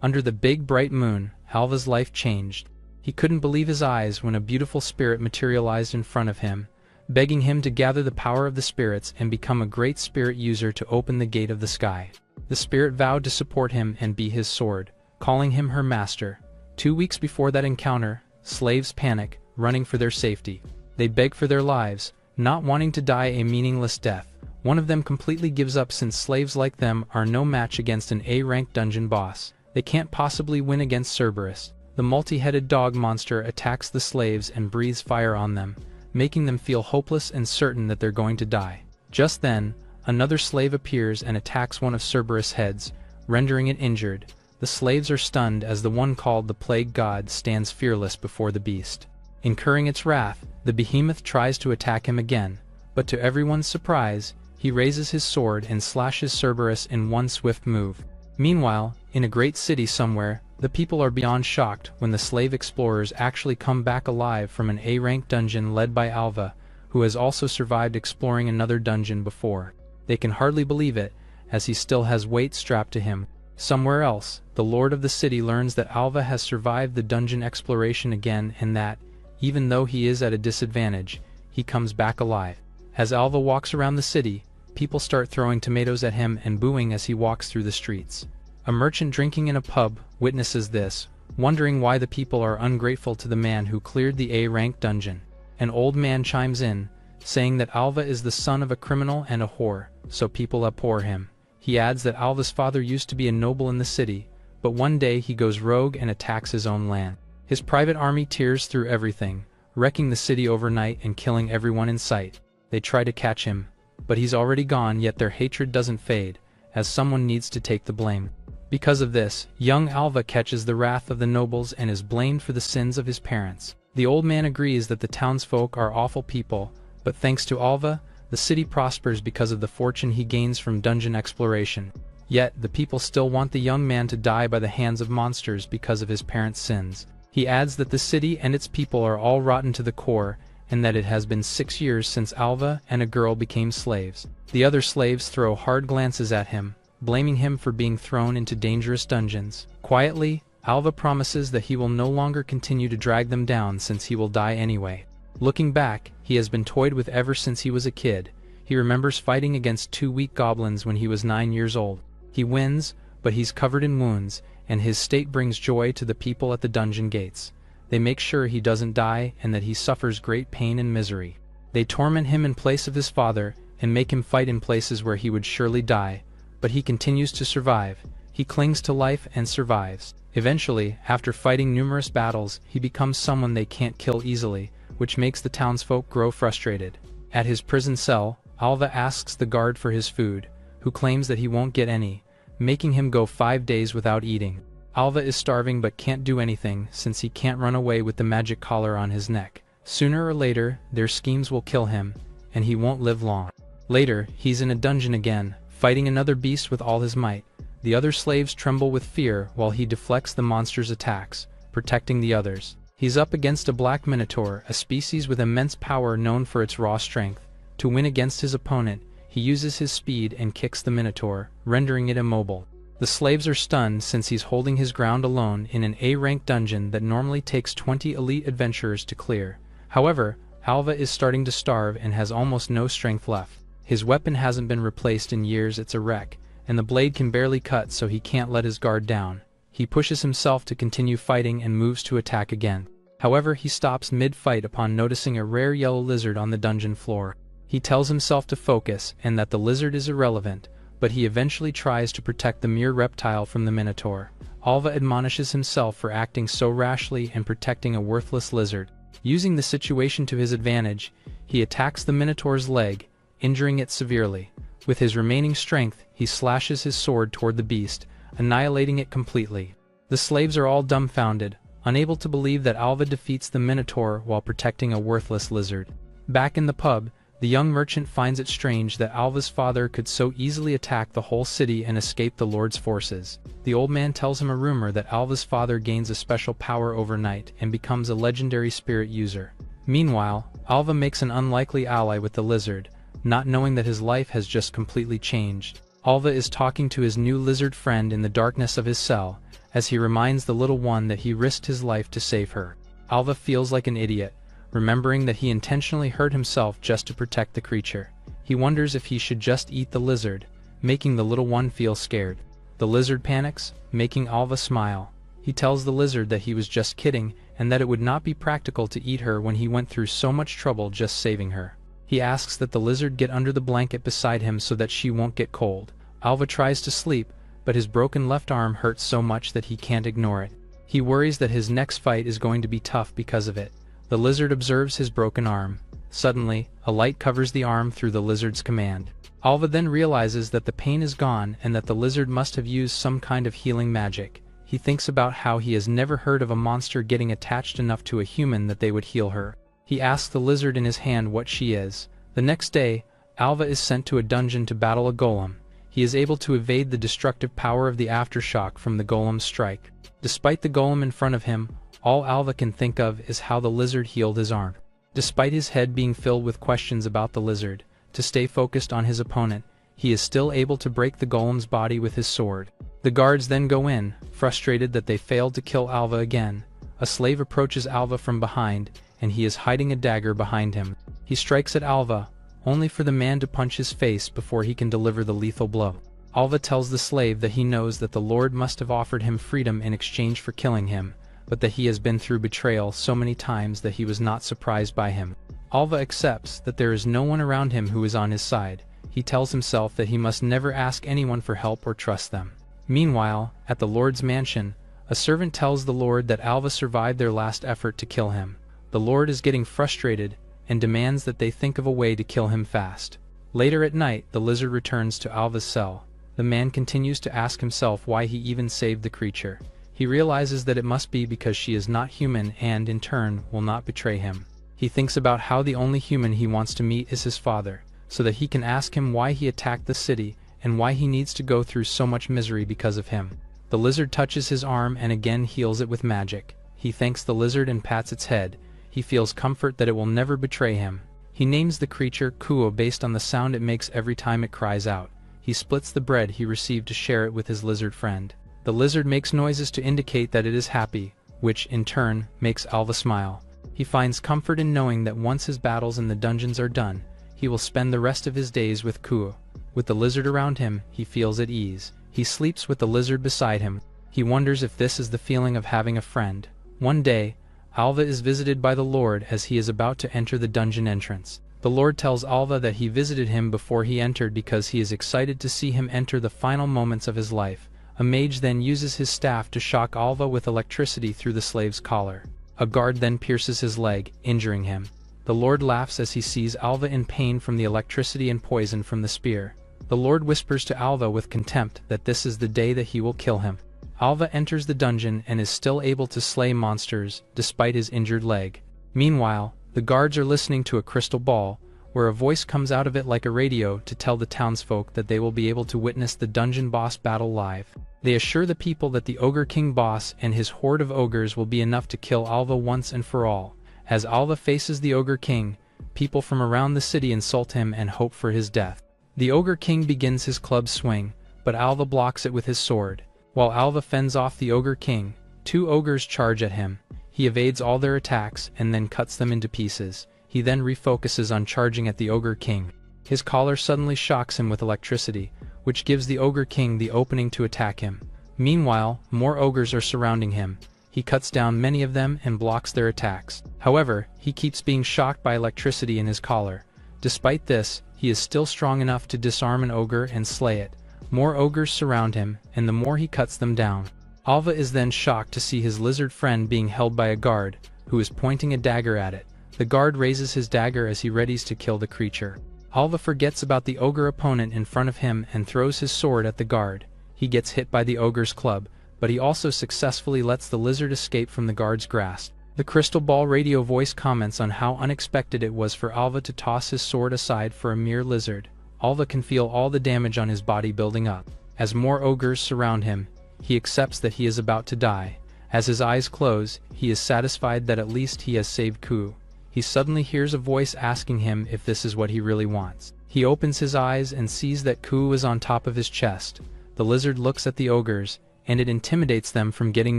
Under the big bright moon, Alva's life changed. He couldn't believe his eyes when a beautiful spirit materialized in front of him, begging him to gather the power of the spirits and become a great spirit user to open the gate of the sky. The spirit vowed to support him and be his sword, calling him her master. 2 weeks before that encounter, slaves panic, running for their safety. They beg for their lives, not wanting to die a meaningless death. One of them completely gives up since slaves like them are no match against an A-rank dungeon boss. They can't possibly win against Cerberus. The multi-headed dog monster attacks the slaves and breathes fire on them, making them feel hopeless and certain that they're going to die. Just then, another slave appears and attacks one of Cerberus' heads, rendering it injured. The slaves are stunned as the one called the Plague God stands fearless before the beast. Incurring its wrath, the behemoth tries to attack him again, but to everyone's surprise, he raises his sword and slashes Cerberus in one swift move. Meanwhile, in a great city somewhere, the people are beyond shocked when the slave explorers actually come back alive from an A-rank dungeon led by Alva, who has also survived exploring another dungeon before. They can hardly believe it, as he still has weight strapped to him. Somewhere else, the lord of the city learns that Alva has survived the dungeon exploration again and that, even though he is at a disadvantage, he comes back alive. As Alva walks around the city, people start throwing tomatoes at him and booing as he walks through the streets. A merchant drinking in a pub witnesses this, wondering why the people are ungrateful to the man who cleared the A-rank dungeon. An old man chimes in, saying that Alva is the son of a criminal and a whore, so people abhor him. He adds that Alva's father used to be a noble in the city, but one day he goes rogue and attacks his own land. His private army tears through everything, wrecking the city overnight and killing everyone in sight. They try to catch him, but he's already gone, yet their hatred doesn't fade, as someone needs to take the blame. Because of this, young Alva catches the wrath of the nobles and is blamed for the sins of his parents. The old man agrees that the townsfolk are awful people, but thanks to Alva, the city prospers because of the fortune he gains from dungeon exploration. Yet, the people still want the young man to die by the hands of monsters because of his parents' sins. He adds that the city and its people are all rotten to the core, and that it has been 6 years since Alva and a girl became slaves. The other slaves throw hard glances at him, blaming him for being thrown into dangerous dungeons. Quietly, Alva promises that he will no longer continue to drag them down since he will die anyway. Looking back, he has been toyed with ever since he was a kid. He remembers fighting against 2 weak goblins when he was 9 years old. He wins, but he's covered in wounds, and his state brings joy to the people at the dungeon gates. They make sure he doesn't die and that he suffers great pain and misery. They torment him in place of his father, and make him fight in places where he would surely die, but he continues to survive. He clings to life and survives. Eventually, after fighting numerous battles, he becomes someone they can't kill easily, which makes the townsfolk grow frustrated. At his prison cell, Alva asks the guard for his food, who claims that he won't get any, making him go 5 days without eating. Alva is starving but can't do anything since he can't run away with the magic collar on his neck. Sooner or later, their schemes will kill him, and he won't live long. Later, he's in a dungeon again, fighting another beast with all his might. The other slaves tremble with fear while he deflects the monster's attacks, protecting the others. He's up against a black minotaur, a species with immense power known for its raw strength. To win against his opponent, he uses his speed and kicks the minotaur, rendering it immobile. The slaves are stunned since he's holding his ground alone in an A-rank dungeon that normally takes 20 elite adventurers to clear. However, Alva is starting to starve and has almost no strength left. His weapon hasn't been replaced in years, it's a wreck, and the blade can barely cut, so he can't let his guard down. He pushes himself to continue fighting and moves to attack again. However, he stops mid-fight upon noticing a rare yellow lizard on the dungeon floor. He tells himself to focus and that the lizard is irrelevant, but he eventually tries to protect the mere reptile from the minotaur. Alva admonishes himself for acting so rashly and protecting a worthless lizard. Using the situation to his advantage, he attacks the minotaur's leg, injuring it severely. With his remaining strength, he slashes his sword toward the beast, annihilating it completely. The slaves are all dumbfounded, unable to believe that Alva defeats the minotaur while protecting a worthless lizard. Back in the pub, the young merchant finds it strange that Alva's father could so easily attack the whole city and escape the Lord's forces. The old man tells him a rumor that Alva's father gains a special power overnight and becomes a legendary spirit user. Meanwhile, Alva makes an unlikely ally with the lizard, not knowing that his life has just completely changed. Alva is talking to his new lizard friend in the darkness of his cell, as he reminds the little one that he risked his life to save her. Alva feels like an idiot, remembering that he intentionally hurt himself just to protect the creature. He wonders if he should just eat the lizard, making the little one feel scared. The lizard panics, making Alva smile. He tells the lizard that he was just kidding and that it would not be practical to eat her when he went through so much trouble just saving her. He asks that the lizard get under the blanket beside him so that she won't get cold. Alva tries to sleep, but his broken left arm hurts so much that he can't ignore it. He worries that his next fight is going to be tough because of it. The lizard observes his broken arm. Suddenly, a light covers the arm through the lizard's command. Alva then realizes that the pain is gone and that the lizard must have used some kind of healing magic. He thinks about how he has never heard of a monster getting attached enough to a human that they would heal her. He asks the lizard in his hand what she is. The next day, Alva is sent to a dungeon to battle a golem. He is able to evade the destructive power of the aftershock from the golem's strike. Despite the golem in front of him, all Alva can think of is how the lizard healed his arm. Despite his head being filled with questions about the lizard, to stay focused on his opponent, he is still able to break the golem's body with his sword. The guards then go in, frustrated that they failed to kill Alva again. A slave approaches Alva from behind, and he is hiding a dagger behind him. He strikes at Alva, only for the man to punch his face before he can deliver the lethal blow. Alva tells the slave that he knows that the Lord must have offered him freedom in exchange for killing him, but that he has been through betrayal so many times that he was not surprised by him. Alva accepts that there is no one around him who is on his side. He tells himself that he must never ask anyone for help or trust them. Meanwhile, at the Lord's mansion, a servant tells the Lord that Alva survived their last effort to kill him. The Lord is getting frustrated and demands that they think of a way to kill him fast. Later at night, the lizard returns to Alva's cell. The man continues to ask himself why he even saved the creature. He realizes that it must be because she is not human and, in turn, will not betray him. He thinks about how the only human he wants to meet is his father, so that he can ask him why he attacked the city and why he needs to go through so much misery because of him. The lizard touches his arm and again heals it with magic. He thanks the lizard and pats its head. He feels comfort that it will never betray him. He names the creature Kuo based on the sound it makes every time it cries out. He splits the bread he received to share it with his lizard friend. The lizard makes noises to indicate that it is happy, which, in turn, makes Alva smile. He finds comfort in knowing that once his battles in the dungeons are done, he will spend the rest of his days with Kuo. With the lizard around him, he feels at ease. He sleeps with the lizard beside him. He wonders if this is the feeling of having a friend. One day, Alva is visited by the Lord as he is about to enter the dungeon entrance. The Lord tells Alva that he visited him before he entered because he is excited to see him enter the final moments of his life. A mage then uses his staff to shock Alva with electricity through the slave's collar. A guard then pierces his leg, injuring him. The Lord laughs as he sees Alva in pain from the electricity and poison from the spear. The Lord whispers to Alva with contempt that this is the day that he will kill him. Alva enters the dungeon and is still able to slay monsters, despite his injured leg. Meanwhile, the guards are listening to a crystal ball, where a voice comes out of it like a radio to tell the townsfolk that they will be able to witness the dungeon boss battle live. They assure the people that the Ogre King boss and his horde of ogres will be enough to kill Alva once and for all. As Alva faces the Ogre King, people from around the city insult him and hope for his death. The Ogre King begins his club swing, but Alva blocks it with his sword. While Alva fends off the Ogre King, two ogres charge at him. He evades all their attacks and then cuts them into pieces. He then refocuses on charging at the Ogre King. His collar suddenly shocks him with electricity, which gives the Ogre King the opening to attack him. Meanwhile, more ogres are surrounding him. He cuts down many of them and blocks their attacks. However, he keeps being shocked by electricity in his collar. Despite this, he is still strong enough to disarm an ogre and slay it. More ogres surround him, and the more he cuts them down. Alva is then shocked to see his lizard friend being held by a guard, who is pointing a dagger at it. The guard raises his dagger as he readies to kill the creature. Alva forgets about the ogre opponent in front of him and throws his sword at the guard. He gets hit by the ogre's club, but he also successfully lets the lizard escape from the guard's grasp. The crystal ball radio voice comments on how unexpected it was for Alva to toss his sword aside for a mere lizard. Alva can feel all the damage on his body building up. As more ogres surround him, he accepts that he is about to die. As his eyes close, he is satisfied that at least he has saved Ku. He suddenly hears a voice asking him if this is what he really wants. He opens his eyes and sees that Ku is on top of his chest. The lizard looks at the ogres, and it intimidates them from getting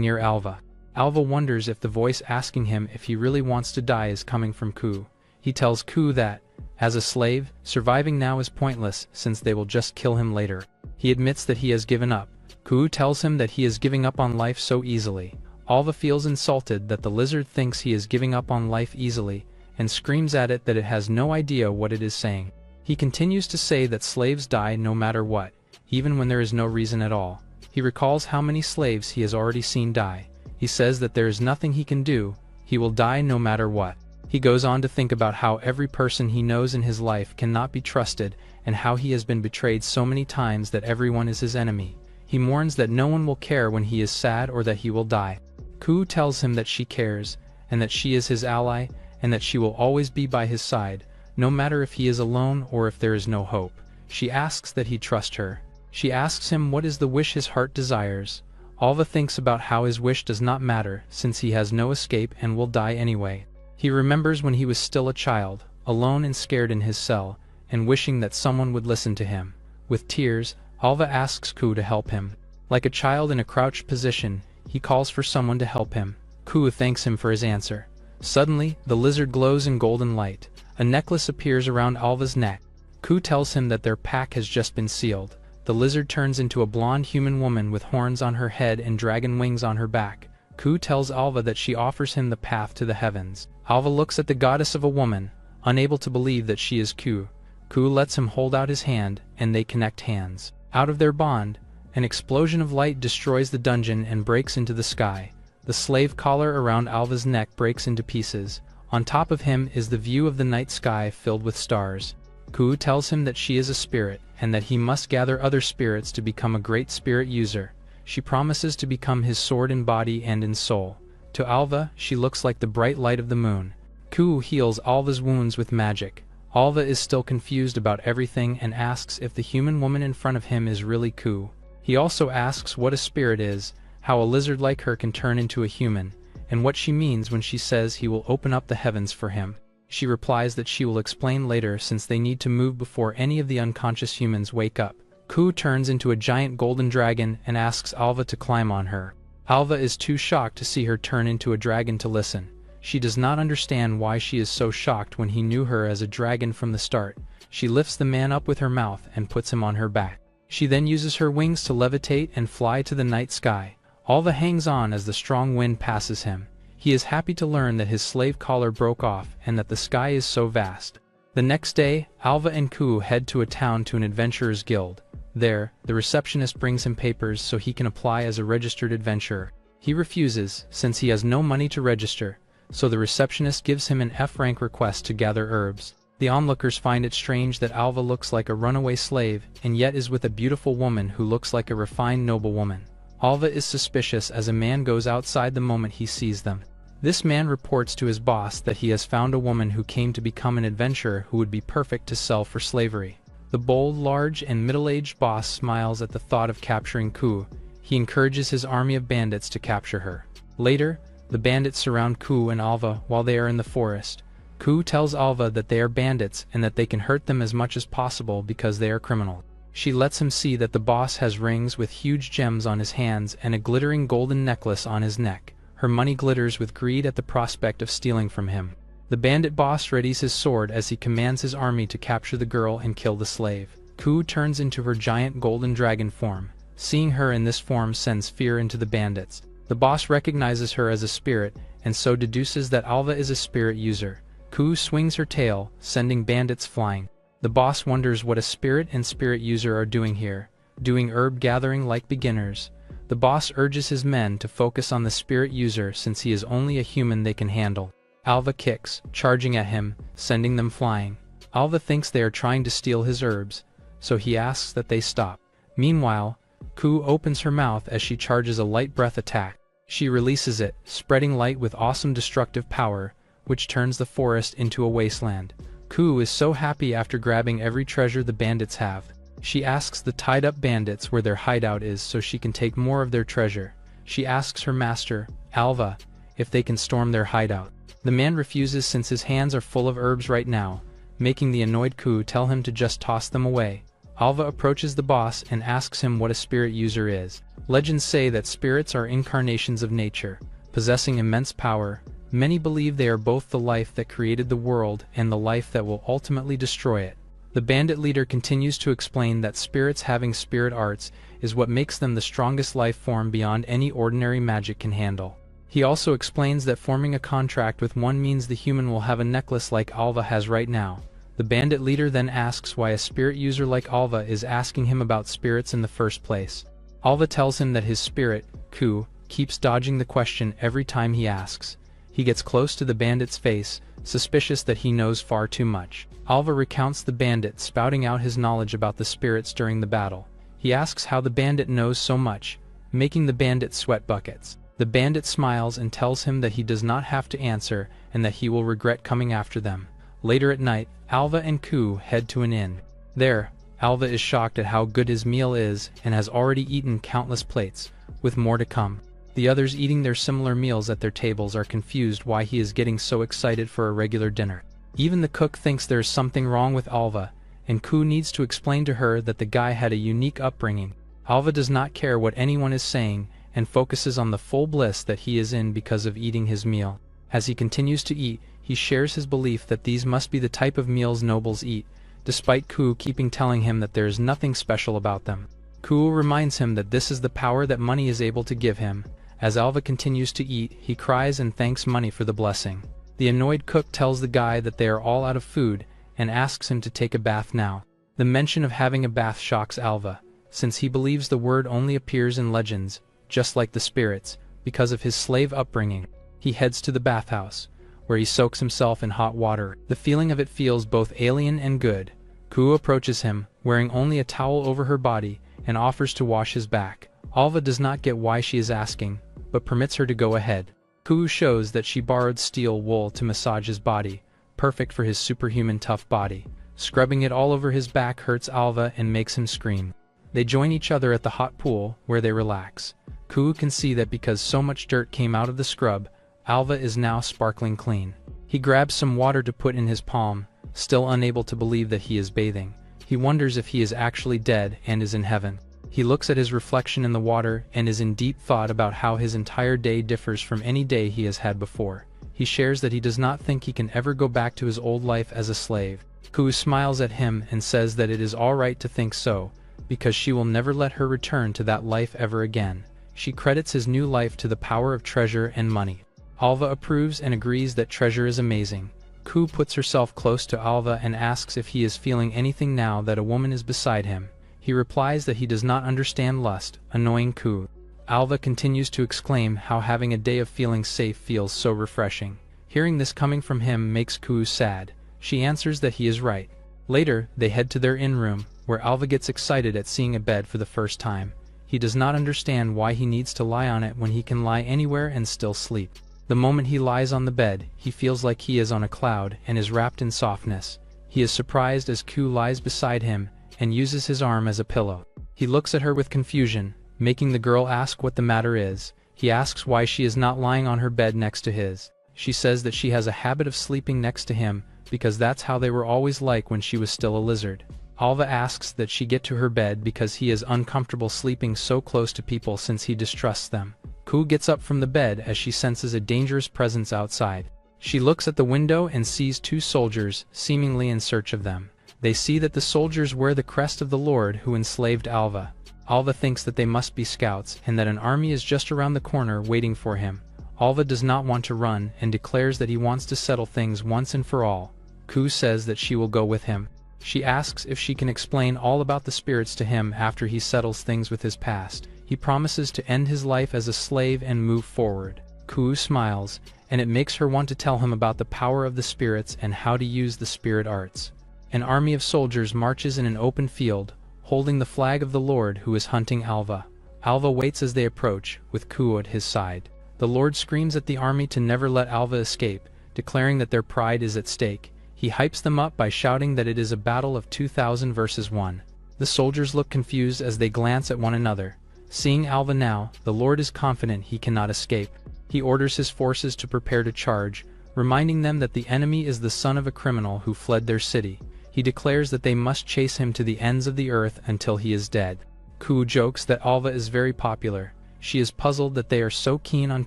near Alva. Alva wonders if the voice asking him if he really wants to die is coming from Ku. He tells Ku that, as a slave, surviving now is pointless since they will just kill him later. He admits that he has given up. Ku tells him that he is giving up on life so easily. Alva feels insulted that the lizard thinks he is giving up on life easily, and screams at it that it has no idea what it is saying. He continues to say that slaves die no matter what, even when there is no reason at all. He recalls how many slaves he has already seen die. He says that there is nothing he can do, he will die no matter what. He goes on to think about how every person he knows in his life cannot be trusted, and how he has been betrayed so many times that everyone is his enemy. He mourns that no one will care when he is sad or that he will die. Ku tells him that she cares, and that she is his ally, and that she will always be by his side, no matter if he is alone or if there is no hope. She asks that he trust her. She asks him what is the wish his heart desires. Alva thinks about how his wish does not matter since he has no escape and will die anyway. He remembers when he was still a child, alone and scared in his cell, and wishing that someone would listen to him. With tears, Alva asks Ku to help him. Like a child in a crouched position, he calls for someone to help him. Ku thanks him for his answer. Suddenly, the lizard glows in golden light. A necklace appears around Alva's neck. Ku tells him that their pact has just been sealed. The lizard turns into a blonde human woman with horns on her head and dragon wings on her back. Ku tells Alva that she offers him the path to the heavens. Alva looks at the goddess of a woman, unable to believe that she is Ku. Ku lets him hold out his hand, and they connect hands. Out of their bond, an explosion of light destroys the dungeon and breaks into the sky. The slave collar around Alva's neck breaks into pieces. On top of him is the view of the night sky filled with stars. Ku tells him that she is a spirit, and that he must gather other spirits to become a great spirit user. She promises to become his sword in body and in soul. To Alva, she looks like the bright light of the moon. Ku heals Alva's wounds with magic. Alva is still confused about everything and asks if the human woman in front of him is really Ku. He also asks what a spirit is, how a lizard like her can turn into a human, and what she means when she says he will open up the heavens for him. She replies that she will explain later since they need to move before any of the unconscious humans wake up. Ku turns into a giant golden dragon and asks Alva to climb on her. Alva is too shocked to see her turn into a dragon to listen. She does not understand why she is so shocked when he knew her as a dragon from the start. She lifts the man up with her mouth and puts him on her back. She then uses her wings to levitate and fly to the night sky. Alva hangs on as the strong wind passes him. He is happy to learn that his slave collar broke off and that the sky is so vast. The next day, Alva and Ku head to a town to an adventurer's guild. There, the receptionist brings him papers so he can apply as a registered adventurer. He refuses, since he has no money to register, so the receptionist gives him an F-rank request to gather herbs. The onlookers find it strange that Alva looks like a runaway slave and yet is with a beautiful woman who looks like a refined noblewoman. Alva is suspicious as a man goes outside the moment he sees them. This man reports to his boss that he has found a woman who came to become an adventurer who would be perfect to sell for slavery. The bold, large, and middle-aged boss smiles at the thought of capturing Ku. He encourages his army of bandits to capture her. Later, the bandits surround Ku and Alva while they are in the forest. Ku tells Alva that they are bandits and that they can hurt them as much as possible because they are criminals. She lets him see that the boss has rings with huge gems on his hands and a glittering golden necklace on his neck. Her money glitters with greed at the prospect of stealing from him. The bandit boss readies his sword as he commands his army to capture the girl and kill the slave. Ku turns into her giant golden dragon form. Seeing her in this form sends fear into the bandits. The boss recognizes her as a spirit and so deduces that Alva is a spirit user. Ku swings her tail, sending bandits flying. The boss wonders what a spirit and spirit user are doing here, doing herb gathering like beginners. The boss urges his men to focus on the spirit user since he is only a human they can handle. Alva kicks, charging at him, sending them flying. Alva thinks they are trying to steal his herbs, so he asks that they stop. Meanwhile, Ku opens her mouth as she charges a light breath attack. She releases it, spreading light with awesome destructive power, which turns the forest into a wasteland. Ku is so happy after grabbing every treasure the bandits have. She asks the tied-up bandits where their hideout is so she can take more of their treasure. She asks her master, Alva, if they can storm their hideout. The man refuses since his hands are full of herbs right now, making the annoyed Ku tell him to just toss them away. Alva approaches the boss and asks him what a spirit user is. Legends say that spirits are incarnations of nature, possessing immense power. Many believe they are both the life that created the world and the life that will ultimately destroy it. The bandit leader continues to explain that spirits having spirit arts is what makes them the strongest life form beyond any ordinary magic can handle. He also explains that forming a contract with one means the human will have a necklace like Alva has right now. The bandit leader then asks why a spirit user like Alva is asking him about spirits in the first place. Alva tells him that his spirit, Ku, keeps dodging the question every time he asks. He gets close to the bandit's face, suspicious that he knows far too much. Alva recounts the bandit spouting out his knowledge about the spirits during the battle. He asks how the bandit knows so much, making the bandit sweat buckets. The bandit smiles and tells him that he does not have to answer and that he will regret coming after them. Later at night, Alva and Ku head to an inn. There, Alva is shocked at how good his meal is and has already eaten countless plates, with more to come. The others eating their similar meals at their tables are confused why he is getting so excited for a regular dinner. Even the cook thinks there is something wrong with Alva, and Ku needs to explain to her that the guy had a unique upbringing. Alva does not care what anyone is saying and focuses on the full bliss that he is in because of eating his meal. As he continues to eat, he shares his belief that these must be the type of meals nobles eat, despite Ku keeping telling him that there is nothing special about them. Ku reminds him that this is the power that money is able to give him. As Alva continues to eat, he cries and thanks money for the blessing. The annoyed cook tells the guy that they are all out of food and asks him to take a bath now. The mention of having a bath shocks Alva, since he believes the word only appears in legends, just like the spirits, because of his slave upbringing. He heads to the bathhouse, where he soaks himself in hot water. The feeling of it feels both alien and good. Ku approaches him, wearing only a towel over her body, and offers to wash his back. Alva does not get why she is asking, but permits her to go ahead. Ku shows that she borrowed steel wool to massage his body, perfect for his superhuman tough body. Scrubbing it all over his back hurts Alva and makes him scream. They join each other at the hot pool, where they relax. Ku can see that because so much dirt came out of the scrub, Alva is now sparkling clean. He grabs some water to put in his palm, still unable to believe that he is bathing. He wonders if he is actually dead and is in heaven. He looks at his reflection in the water and is in deep thought about how his entire day differs from any day he has had before. He shares that he does not think he can ever go back to his old life as a slave. Ku smiles at him and says that it is all right to think so, because she will never let her return to that life ever again. She credits his new life to the power of treasure and money. Alva approves and agrees that treasure is amazing. Ku puts herself close to Alva and asks if he is feeling anything now that a woman is beside him. He replies that he does not understand lust, annoying Ku. Alva continues to exclaim how having a day of feeling safe feels so refreshing. Hearing this coming from him makes Ku sad. She answers that he is right. Later, they head to their inn room, where Alva gets excited at seeing a bed for the first time. He does not understand why he needs to lie on it when he can lie anywhere and still sleep. The moment he lies on the bed, he feels like he is on a cloud and is wrapped in softness. He is surprised as Ku lies beside him and uses his arm as a pillow. He looks at her with confusion, making the girl ask what the matter is. He asks why she is not lying on her bed next to his. She says that she has a habit of sleeping next to him because that's how they were always like when she was still a lizard. Alva asks that she get to her bed because he is uncomfortable sleeping so close to people since he distrusts them. Ku gets up from the bed as she senses a dangerous presence outside. She looks at the window and sees two soldiers, seemingly in search of them. They see that the soldiers wear the crest of the Lord who enslaved Alva. Alva thinks that they must be scouts and that an army is just around the corner waiting for him. Alva does not want to run and declares that he wants to settle things once and for all. Ku says that she will go with him. She asks if she can explain all about the spirits to him after he settles things with his past. He promises to end his life as a slave and move forward. Ku smiles, and it makes her want to tell him about the power of the spirits and how to use the spirit arts. An army of soldiers marches in an open field, holding the flag of the Lord who is hunting Alva. Alva waits as they approach, with Ku at his side. The Lord screams at the army to never let Alva escape, declaring that their pride is at stake. He hypes them up by shouting that it is a battle of 2,000 versus 1. The soldiers look confused as they glance at one another. Seeing Alva now, the Lord is confident he cannot escape. He orders his forces to prepare to charge, reminding them that the enemy is the son of a criminal who fled their city. He declares that they must chase him to the ends of the earth until he is dead. Ku jokes that Alva is very popular. She is puzzled that they are so keen on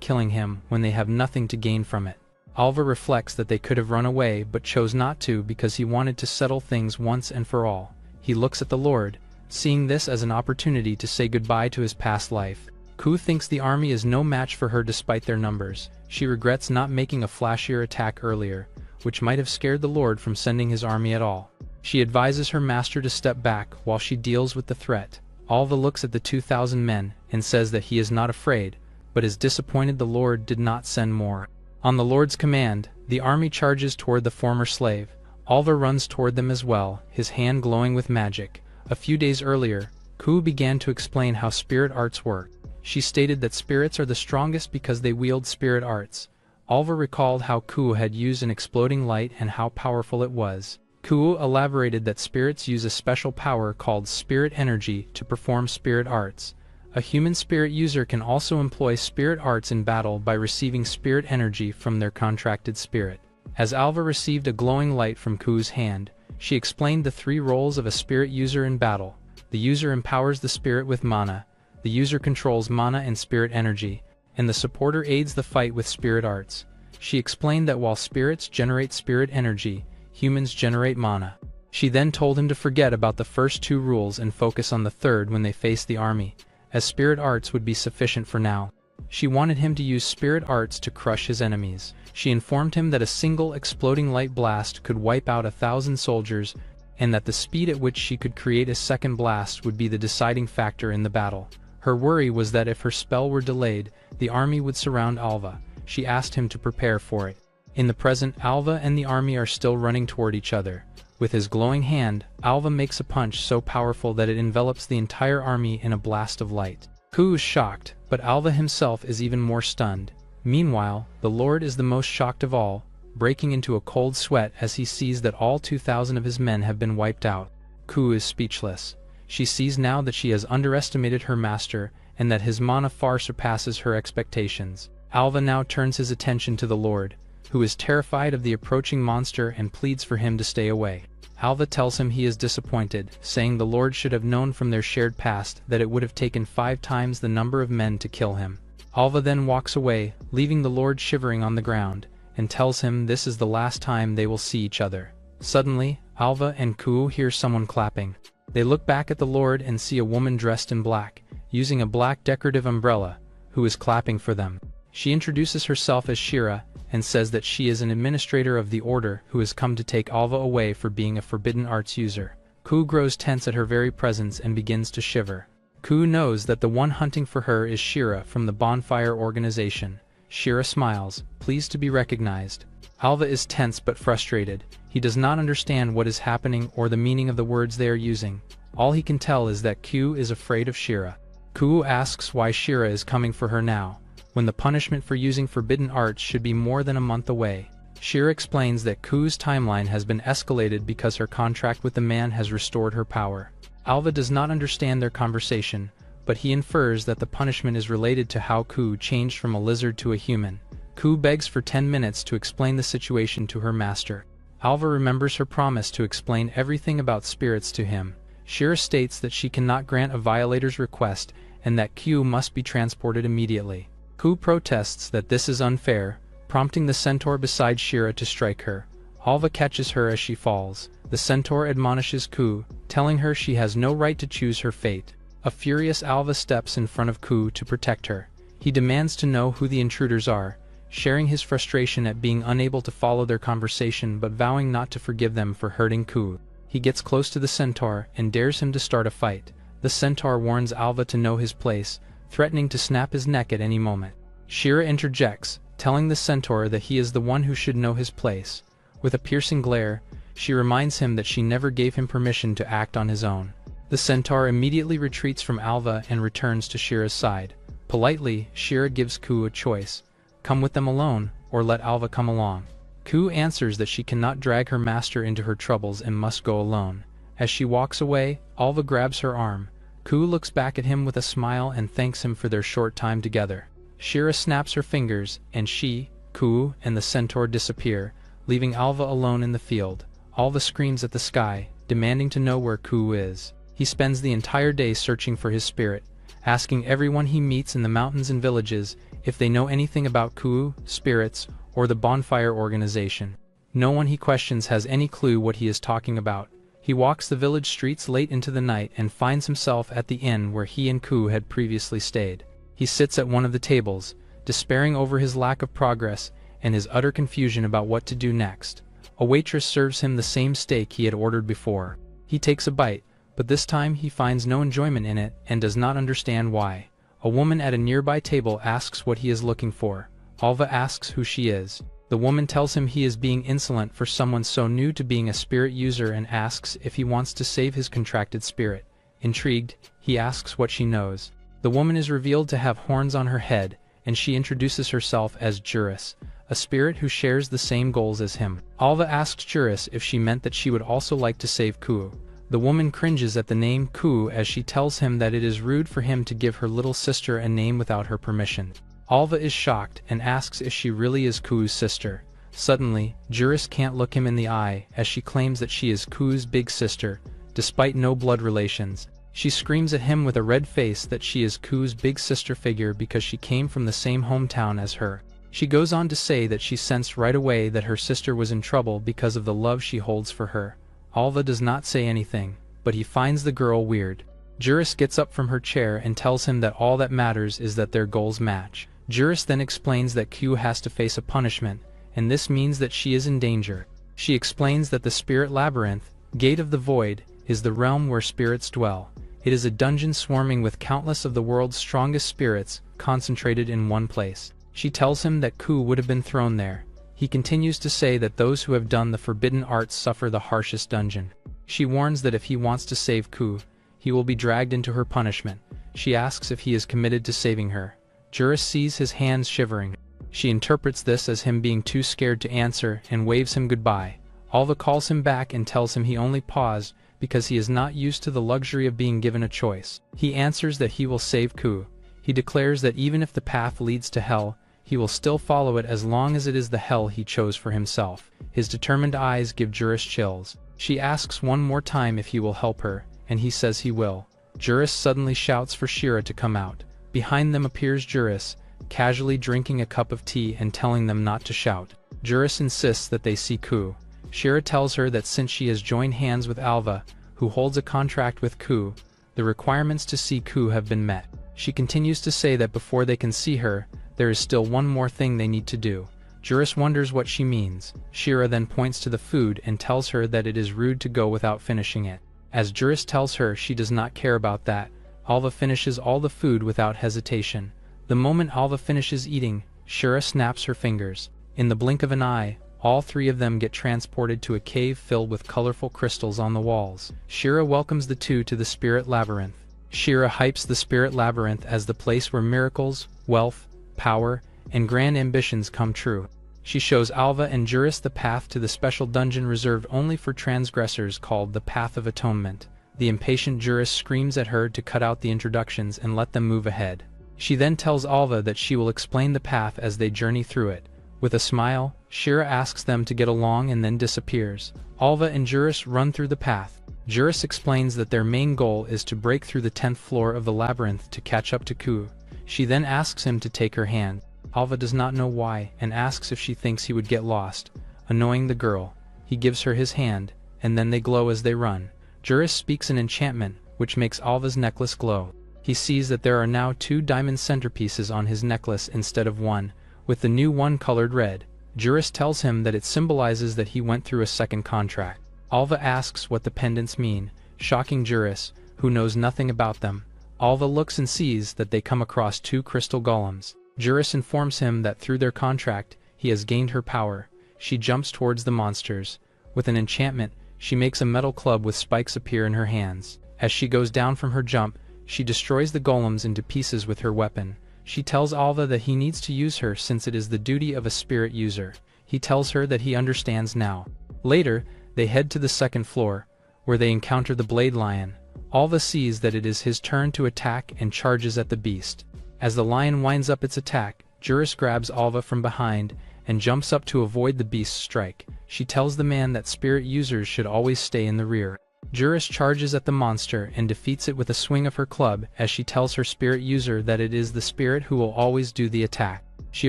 killing him when they have nothing to gain from it. Alva reflects that they could have run away but chose not to because he wanted to settle things once and for all. He looks at the Lord, seeing this as an opportunity to say goodbye to his past life. Ku thinks the army is no match for her despite their numbers. She regrets not making a flashier attack earlier, which might have scared the Lord from sending his army at all. She advises her master to step back while she deals with the threat. Alva looks at the 2,000 men and says that he is not afraid, but is disappointed the Lord did not send more. On the Lord's command, the army charges toward the former slave. Alva runs toward them as well, his hand glowing with magic. A few days earlier, Ku began to explain how spirit arts work. She stated that spirits are the strongest because they wield spirit arts. Alva recalled how Ku had used an exploding light and how powerful it was. Ku elaborated that spirits use a special power called spirit energy to perform spirit arts. A human spirit user can also employ spirit arts in battle by receiving spirit energy from their contracted spirit. As Alva received a glowing light from Ku's hand, she explained the 3 roles of a spirit user in battle. The user empowers the spirit with mana, the user controls mana and spirit energy, and the supporter aids the fight with spirit arts. She explained that while spirits generate spirit energy, humans generate mana. She then told him to forget about the first 2 rules and focus on the third when they face the army, as spirit arts would be sufficient for now. She wanted him to use spirit arts to crush his enemies. She informed him that a single exploding light blast could wipe out 1,000 soldiers, and that the speed at which she could create a second blast would be the deciding factor in the battle. Her worry was that if her spell were delayed, the army would surround Alva. She asked him to prepare for it. In the present, Alva and the army are still running toward each other. With his glowing hand, Alva makes a punch so powerful that it envelops the entire army in a blast of light. Ku is shocked, but Alva himself is even more stunned. Meanwhile, the Lord is the most shocked of all, breaking into a cold sweat as he sees that all 2,000 of his men have been wiped out. Ku is speechless. She sees now that she has underestimated her master and that his mana far surpasses her expectations. Alva now turns his attention to the Lord, who is terrified of the approaching monster and pleads for him to stay away. Alva tells him he is disappointed, saying the Lord should have known from their shared past that it would have taken 5 times the number of men to kill him. Alva then walks away, leaving the Lord shivering on the ground, and tells him this is the last time they will see each other. Suddenly, Alva and Ku hear someone clapping. They look back at the Lord and see a woman dressed in black, using a black decorative umbrella, who is clapping for them. She introduces herself as Shira, and says that she is an administrator of the order who has come to take Alva away for being a forbidden arts user. Ku grows tense at her very presence and begins to shiver. Ku knows that the one hunting for her is Shira from the Bonfire organization. Shira smiles, pleased to be recognized. Alva is tense but frustrated. He does not understand what is happening or the meaning of the words they are using. All he can tell is that Ku is afraid of Shira. Ku asks why Shira is coming for her now, when the punishment for using forbidden arts should be more than a month away. Shira explains that Ku's timeline has been escalated because her contract with the man has restored her power. Alva does not understand their conversation, but he infers that the punishment is related to how Ku changed from a lizard to a human. Ku begs for 10 minutes to explain the situation to her master. Alva remembers her promise to explain everything about spirits to him. Shira states that she cannot grant a violator's request and that Ku must be transported immediately. Ku protests that this is unfair, prompting the centaur beside Shira to strike her. Alva catches her as she falls. The centaur admonishes Ku, telling her she has no right to choose her fate. A furious Alva steps in front of Ku to protect her. He demands to know who the intruders are, sharing his frustration at being unable to follow their conversation but vowing not to forgive them for hurting Ku. He gets close to the centaur and dares him to start a fight. The centaur warns Alva to know his place, threatening to snap his neck at any moment. Shira interjects, telling the centaur that he is the one who should know his place. With a piercing glare, she reminds him that she never gave him permission to act on his own. The centaur immediately retreats from Alva and returns to Shira's side. Politely, Shira gives Ku a choice: come with them alone, or let Alva come along. Ku answers that she cannot drag her master into her troubles and must go alone. As she walks away, Alva grabs her arm. Ku looks back at him with a smile and thanks him for their short time together. Shira snaps her fingers, and she, Ku, and the centaur disappear, leaving Alva alone in the field. Alva screams at the sky, demanding to know where Ku is. He spends the entire day searching for his spirit, asking everyone he meets in the mountains and villages if they know anything about Ku, spirits, or the bonfire organization. No one he questions has any clue what he is talking about. He walks the village streets late into the night and finds himself at the inn where he and Ku had previously stayed. He sits at one of the tables, despairing over his lack of progress and his utter confusion about what to do next. A waitress serves him the same steak he had ordered before. He takes a bite, but this time he finds no enjoyment in it and does not understand why. A woman at a nearby table asks what he is looking for. Alva asks who she is. The woman tells him he is being insolent for someone so new to being a spirit user and asks if he wants to save his contracted spirit. Intrigued, he asks what she knows. The woman is revealed to have horns on her head, and she introduces herself as Juris, a spirit who shares the same goals as him. Alva asks Juris if she meant that she would also like to save Ku. The woman cringes at the name Ku as she tells him that it is rude for him to give her little sister a name without her permission. Alva is shocked and asks if she really is Ku's sister. Suddenly, Juris can't look him in the eye as she claims that she is Ku's big sister, despite no blood relations. She screams at him with a red face that she is Ku's big sister figure because she came from the same hometown as her. She goes on to say that she sensed right away that her sister was in trouble because of the love she holds for her. Alva does not say anything, but he finds the girl weird. Juris gets up from her chair and tells him that all that matters is that their goals match. Juris then explains that Ku has to face a punishment, and this means that she is in danger. She explains that the Spirit Labyrinth, Gate of the Void, is the realm where spirits dwell. It is a dungeon swarming with countless of the world's strongest spirits, concentrated in one place. She tells him that Ku would have been thrown there. He continues to say that those who have done the forbidden arts suffer the harshest dungeon. She warns that if he wants to save Ku, he will be dragged into her punishment. She asks if he is committed to saving her. Juris sees his hands shivering. She interprets this as him being too scared to answer and waves him goodbye. Alva calls him back and tells him he only paused because he is not used to the luxury of being given a choice. He answers that he will save Ku. He declares that even if the path leads to hell, he will still follow it as long as it is the hell he chose for himself. His determined eyes give Juris chills. She asks one more time if he will help her, and he says he will. Juris suddenly shouts for Shira to come out. Behind them appears Juris, casually drinking a cup of tea and telling them not to shout. Juris insists that they see Ku. Shira tells her that since she has joined hands with Alva, who holds a contract with Ku, the requirements to see Ku have been met. She continues to say that before they can see her, there is still one more thing they need to do. Juris wonders what she means. Shira then points to the food and tells her that it is rude to go without finishing it. As Juris tells her she does not care about that, Alva finishes all the food without hesitation. The moment Alva finishes eating, Shira snaps her fingers. In the blink of an eye, all three of them get transported to a cave filled with colorful crystals on the walls. Shira welcomes the two to the Spirit Labyrinth. Shira hypes the Spirit Labyrinth as the place where miracles, wealth, power, and grand ambitions come true. She shows Alva and Juris the path to the special dungeon reserved only for transgressors called the Path of Atonement. The impatient Juris screams at her to cut out the introductions and let them move ahead. She then tells Alva that she will explain the path as they journey through it. With a smile, Shira asks them to get along and then disappears. Alva and Juris run through the path. Juris explains that their main goal is to break through the 10th floor of the labyrinth to catch up to Ku. She then asks him to take her hand. Alva does not know why and asks if she thinks he would get lost. Annoying the girl, he gives her his hand, and then they glow as they run. Juris speaks an enchantment, which makes Alva's necklace glow. He sees that there are now 2 diamond centerpieces on his necklace instead of 1, with the new one colored red. Juris tells him that it symbolizes that he went through a second contract. Alva asks what the pendants mean, shocking Juris, who knows nothing about them. Alva looks and sees that they come across 2 crystal golems. Juris informs him that through their contract, he has gained her power. She jumps towards the monsters. With an enchantment, she makes a metal club with spikes appear in her hands. As she goes down from her jump, she destroys the golems into pieces with her weapon. She tells Alva that he needs to use her since it is the duty of a spirit user. He tells her that he understands now. Later, they head to the 2nd floor, where they encounter the Blade Lion. Alva sees that it is his turn to attack and charges at the beast. As the lion winds up its attack, Juris grabs Alva from behind and jumps up to avoid the beast's strike. She tells the man that spirit users should always stay in the rear. Juris charges at the monster and defeats it with a swing of her club as she tells her spirit user that it is the spirit who will always do the attack. She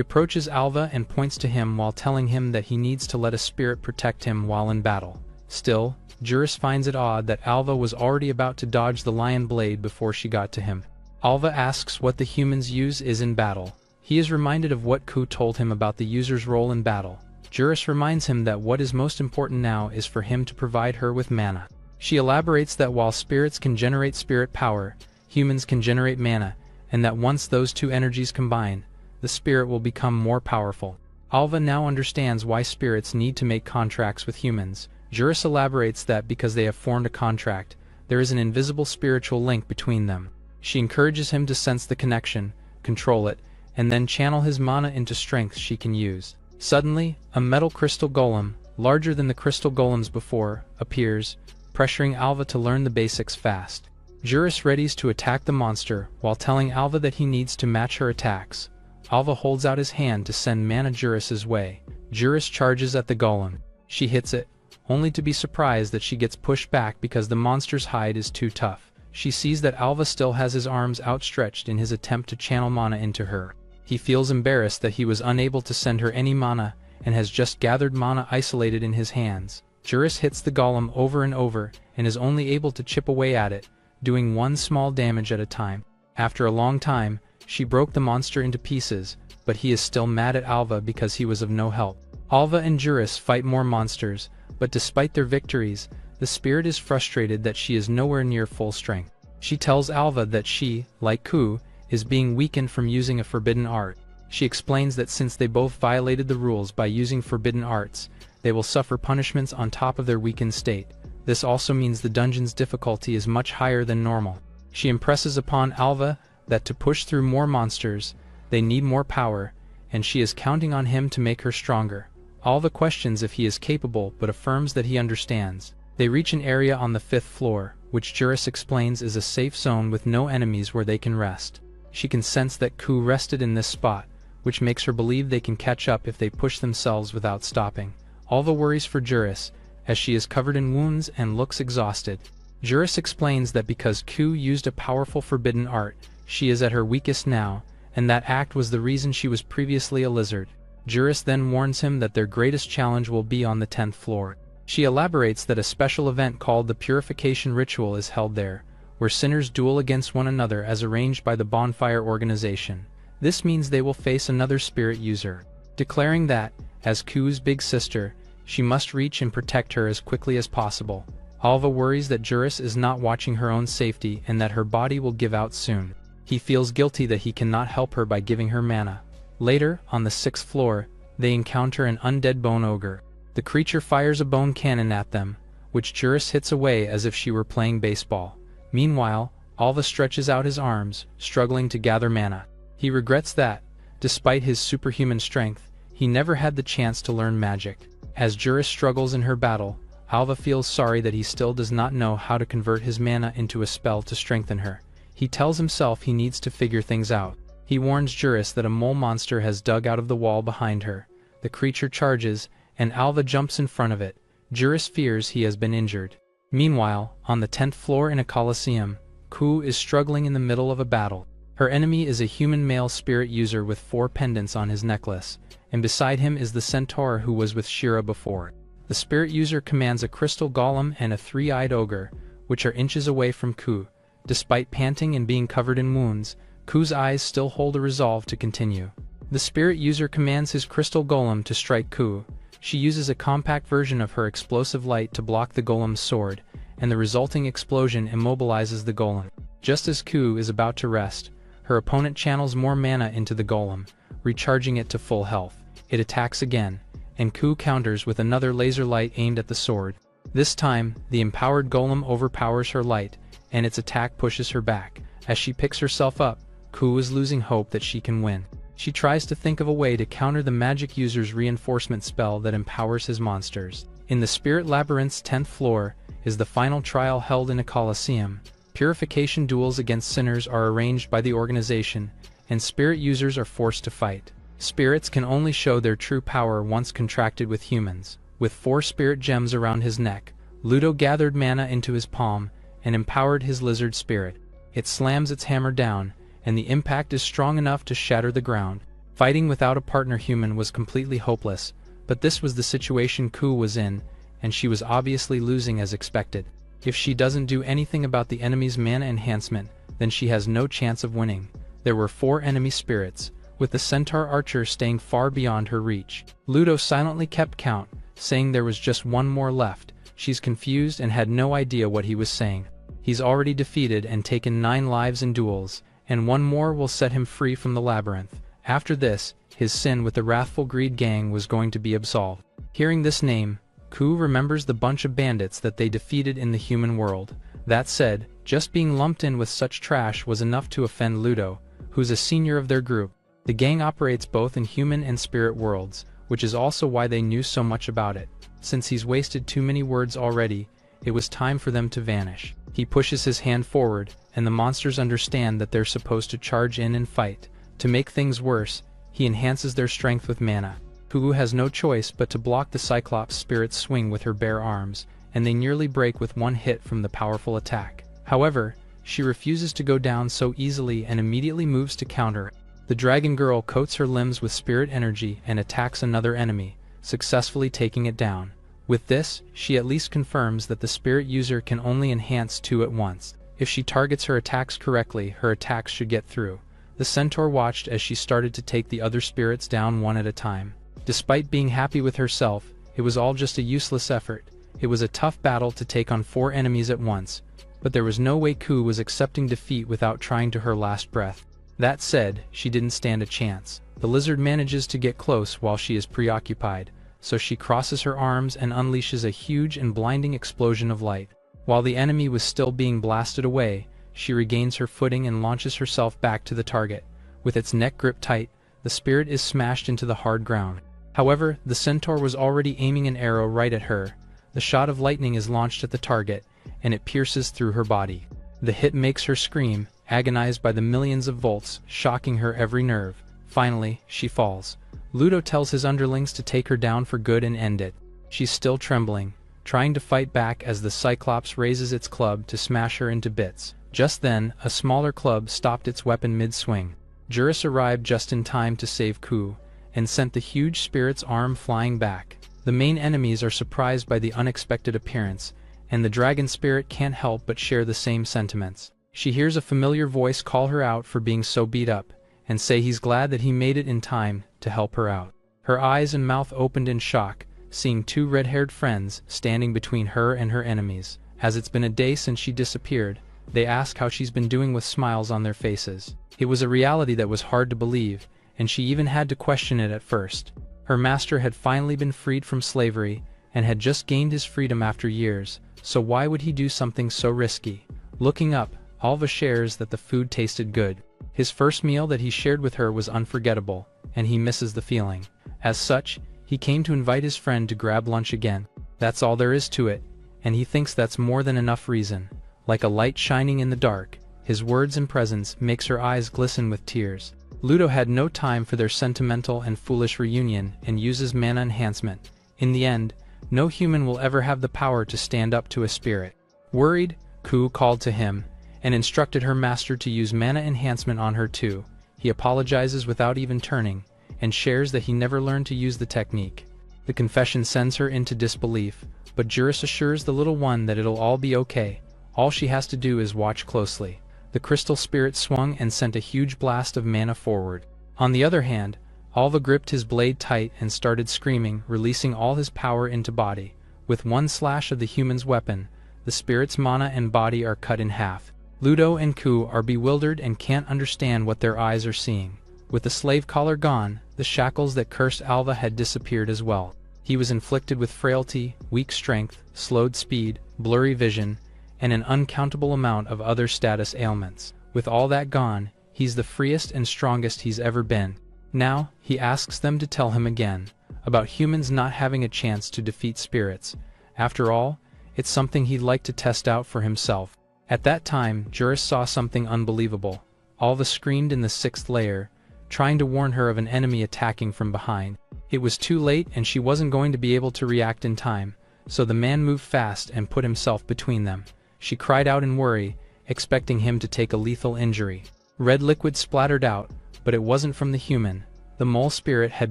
approaches Alva and points to him while telling him that he needs to let a spirit protect him while in battle. Still, Juris finds it odd that Alva was already about to dodge the lion blade before she got to him. Alva asks what the humans use is in battle. He is reminded of what Ku told him about the user's role in battle. Juris reminds him that what is most important now is for him to provide her with mana. She elaborates that while spirits can generate spirit power, humans can generate mana, and that once those two energies combine, the spirit will become more powerful. Alva now understands why spirits need to make contracts with humans. Juris elaborates that because they have formed a contract, there is an invisible spiritual link between them. She encourages him to sense the connection, control it, and then channel his mana into strength she can use. Suddenly, a metal crystal golem, larger than the crystal golems before, appears, pressuring Alva to learn the basics fast. Juris readies to attack the monster while telling Alva that he needs to match her attacks. Alva holds out his hand to send mana Juris's way. Juris charges at the golem. She hits it, only to be surprised that she gets pushed back because the monster's hide is too tough. She sees that Alva still has his arms outstretched in his attempt to channel mana into her. He feels embarrassed that he was unable to send her any mana and has just gathered mana isolated in his hands. Juris hits the golem over and over and is only able to chip away at it, doing one small damage at a time. After a long time, she broke the monster into pieces, but he is still mad at Alva because he was of no help. Alva and Juris fight more monsters, but despite their victories, the spirit is frustrated that she is nowhere near full strength. She tells Alva that she, like Ku, is being weakened from using a forbidden art. She explains that since they both violated the rules by using forbidden arts, they will suffer punishments on top of their weakened state. This also means the dungeon's difficulty is much higher than normal. She impresses upon Alva that to push through more monsters, they need more power, and she is counting on him to make her stronger. Alva questions if he is capable but affirms that he understands. They reach an area on the 5th floor, which Juris explains is a safe zone with no enemies where they can rest. She can sense that Ku rested in this spot, which makes her believe they can catch up if they push themselves without stopping. Alva worries for Juris, as she is covered in wounds and looks exhausted. Juris explains that because Ku used a powerful forbidden art, she is at her weakest now, and that act was the reason she was previously a lizard. Juris then warns him that their greatest challenge will be on the 10th floor. She elaborates that a special event called the Purification Ritual is held there, where sinners duel against one another as arranged by the Bonfire organization. This means they will face another spirit user. Declaring that, as Ku's big sister, she must reach and protect her as quickly as possible. Alva worries that Juris is not watching her own safety and that her body will give out soon. He feels guilty that he cannot help her by giving her mana. Later, on the 6th floor, they encounter an undead bone ogre. The creature fires a bone cannon at them, which Juris hits away as if she were playing baseball. Meanwhile, Alva stretches out his arms, struggling to gather mana. He regrets that, despite his superhuman strength, he never had the chance to learn magic. As Juris struggles in her battle, Alva feels sorry that he still does not know how to convert his mana into a spell to strengthen her. He tells himself he needs to figure things out. He warns Juris that a mole monster has dug out of the wall behind her. The creature charges, and Alva jumps in front of it. Juris fears he has been injured. Meanwhile, on the 10th floor in a coliseum, Ku is struggling in the middle of a battle. Her enemy is a human male spirit user with 4 pendants on his necklace, and beside him is the centaur who was with Shira before. The spirit user commands a crystal golem and a 3-eyed ogre, which are inches away from Ku. Despite panting and being covered in wounds, Ku's eyes still hold a resolve to continue. The spirit user commands his crystal golem to strike Ku. She uses a compact version of her explosive light to block the golem's sword, and the resulting explosion immobilizes the golem. Just as Ku is about to rest, her opponent channels more mana into the golem, recharging it to full health. It attacks again, and Ku counters with another laser light aimed at the sword. This time, the empowered golem overpowers her light, and its attack pushes her back. As she picks herself up, Ku is losing hope that she can win. She tries to think of a way to counter the magic user's reinforcement spell that empowers his monsters. In the Spirit Labyrinth's 10th floor is the final trial held in a coliseum. Purification duels against sinners are arranged by the organization, and spirit users are forced to fight. Spirits can only show their true power once contracted with humans. With 4 spirit gems around his neck, Ludo gathered mana into his palm and empowered his lizard spirit. It slams its hammer down, and the impact is strong enough to shatter the ground. Fighting without a partner human was completely hopeless, but this was the situation Ku was in, and she was obviously losing as expected. If she doesn't do anything about the enemy's mana enhancement, then she has no chance of winning. There were 4 enemy spirits, with the centaur archer staying far beyond her reach. Ludo silently kept count, saying there was just 1 more left. She's confused and had no idea what he was saying. He's already defeated and taken 9 lives in duels, and 1 more will set him free from the labyrinth. After this, his sin with the Wrathful Greed gang was going to be absolved. Hearing this name, Ku remembers the bunch of bandits that they defeated in the human world. That said, just being lumped in with such trash was enough to offend Ludo, who's a senior of their group. The gang operates both in human and spirit worlds, which is also why they knew so much about it. Since he's wasted too many words already, it was time for them to vanish. He pushes his hand forward, and the monsters understand that they're supposed to charge in and fight. To make things worse, he enhances their strength with mana. Ku has no choice but to block the Cyclops spirit's swing with her bare arms, and they nearly break with 1 hit from the powerful attack. However, she refuses to go down so easily and immediately moves to counter. The dragon girl coats her limbs with spirit energy and attacks another enemy, successfully taking it down. With this, she at least confirms that the spirit user can only enhance 2 at once. If she targets her attacks correctly, her attacks should get through. The centaur watched as she started to take the other spirits down 1 at a time. Despite being happy with herself, it was all just a useless effort. It was a tough battle to take on 4 enemies at once, but there was no way Ku was accepting defeat without trying to her last breath. That said, she didn't stand a chance. The lizard manages to get close while she is preoccupied, so she crosses her arms and unleashes a huge and blinding explosion of light. While the enemy was still being blasted away, she regains her footing and launches herself back to the target. With its neck gripped tight, the spirit is smashed into the hard ground. However, the centaur was already aiming an arrow right at her. The shot of lightning is launched at the target, and it pierces through her body. The hit makes her scream, agonized by the millions of volts, shocking her every nerve. Finally, she falls. Ludo tells his underlings to take her down for good and end it. She's still trembling, trying to fight back as the Cyclops raises its club to smash her into bits. Just then, a smaller club stopped its weapon mid-swing. Juris arrived just in time to save Ku, and sent the huge spirit's arm flying back. The main enemies are surprised by the unexpected appearance, and the dragon spirit can't help but share the same sentiments. She hears a familiar voice call her out for being so beat up, and say he's glad that he made it in time to help her out. Her eyes and mouth opened in shock, seeing 2 red-haired friends standing between her and her enemies. As it's been a day since she disappeared, they ask how she's been doing with smiles on their faces. It was a reality that was hard to believe, and she even had to question it at first. Her master had finally been freed from slavery, and had just gained his freedom after years, so why would he do something so risky? Looking up, Alva shares that the food tasted good. His first meal that he shared with her was unforgettable, and he misses the feeling. As such, he came to invite his friend to grab lunch again. That's all there is to it, and he thinks that's more than enough reason. Like a light shining in the dark, his words and presence makes her eyes glisten with tears. Ludo had no time for their sentimental and foolish reunion and uses mana enhancement. In the end, no human will ever have the power to stand up to a spirit. Worried, Ku called to him, and instructed her master to use mana enhancement on her too. He apologizes without even turning, and shares that he never learned to use the technique. The confession sends her into disbelief, but Juris assures the little one that it'll all be okay. All she has to do is watch closely. The crystal spirit swung and sent a huge blast of mana forward. On the other hand, Alva gripped his blade tight and started screaming, releasing all his power into body. With 1 slash of the human's weapon, the spirit's mana and body are cut in half. Ludo and Ku are bewildered and can't understand what their eyes are seeing. With the slave collar gone, the shackles that cursed Alva had disappeared as well. He was inflicted with frailty, weak strength, slowed speed, blurry vision, and an uncountable amount of other status ailments. With all that gone, he's the freest and strongest he's ever been. Now, he asks them to tell him again, about humans not having a chance to defeat spirits. After all, it's something he'd like to test out for himself. At that time, Juris saw something unbelievable. Alva screamed in the 6th layer, trying to warn her of an enemy attacking from behind. It was too late and she wasn't going to be able to react in time, so the man moved fast and put himself between them. She cried out in worry, expecting him to take a lethal injury. Red liquid splattered out, but it wasn't from the human. The mole spirit had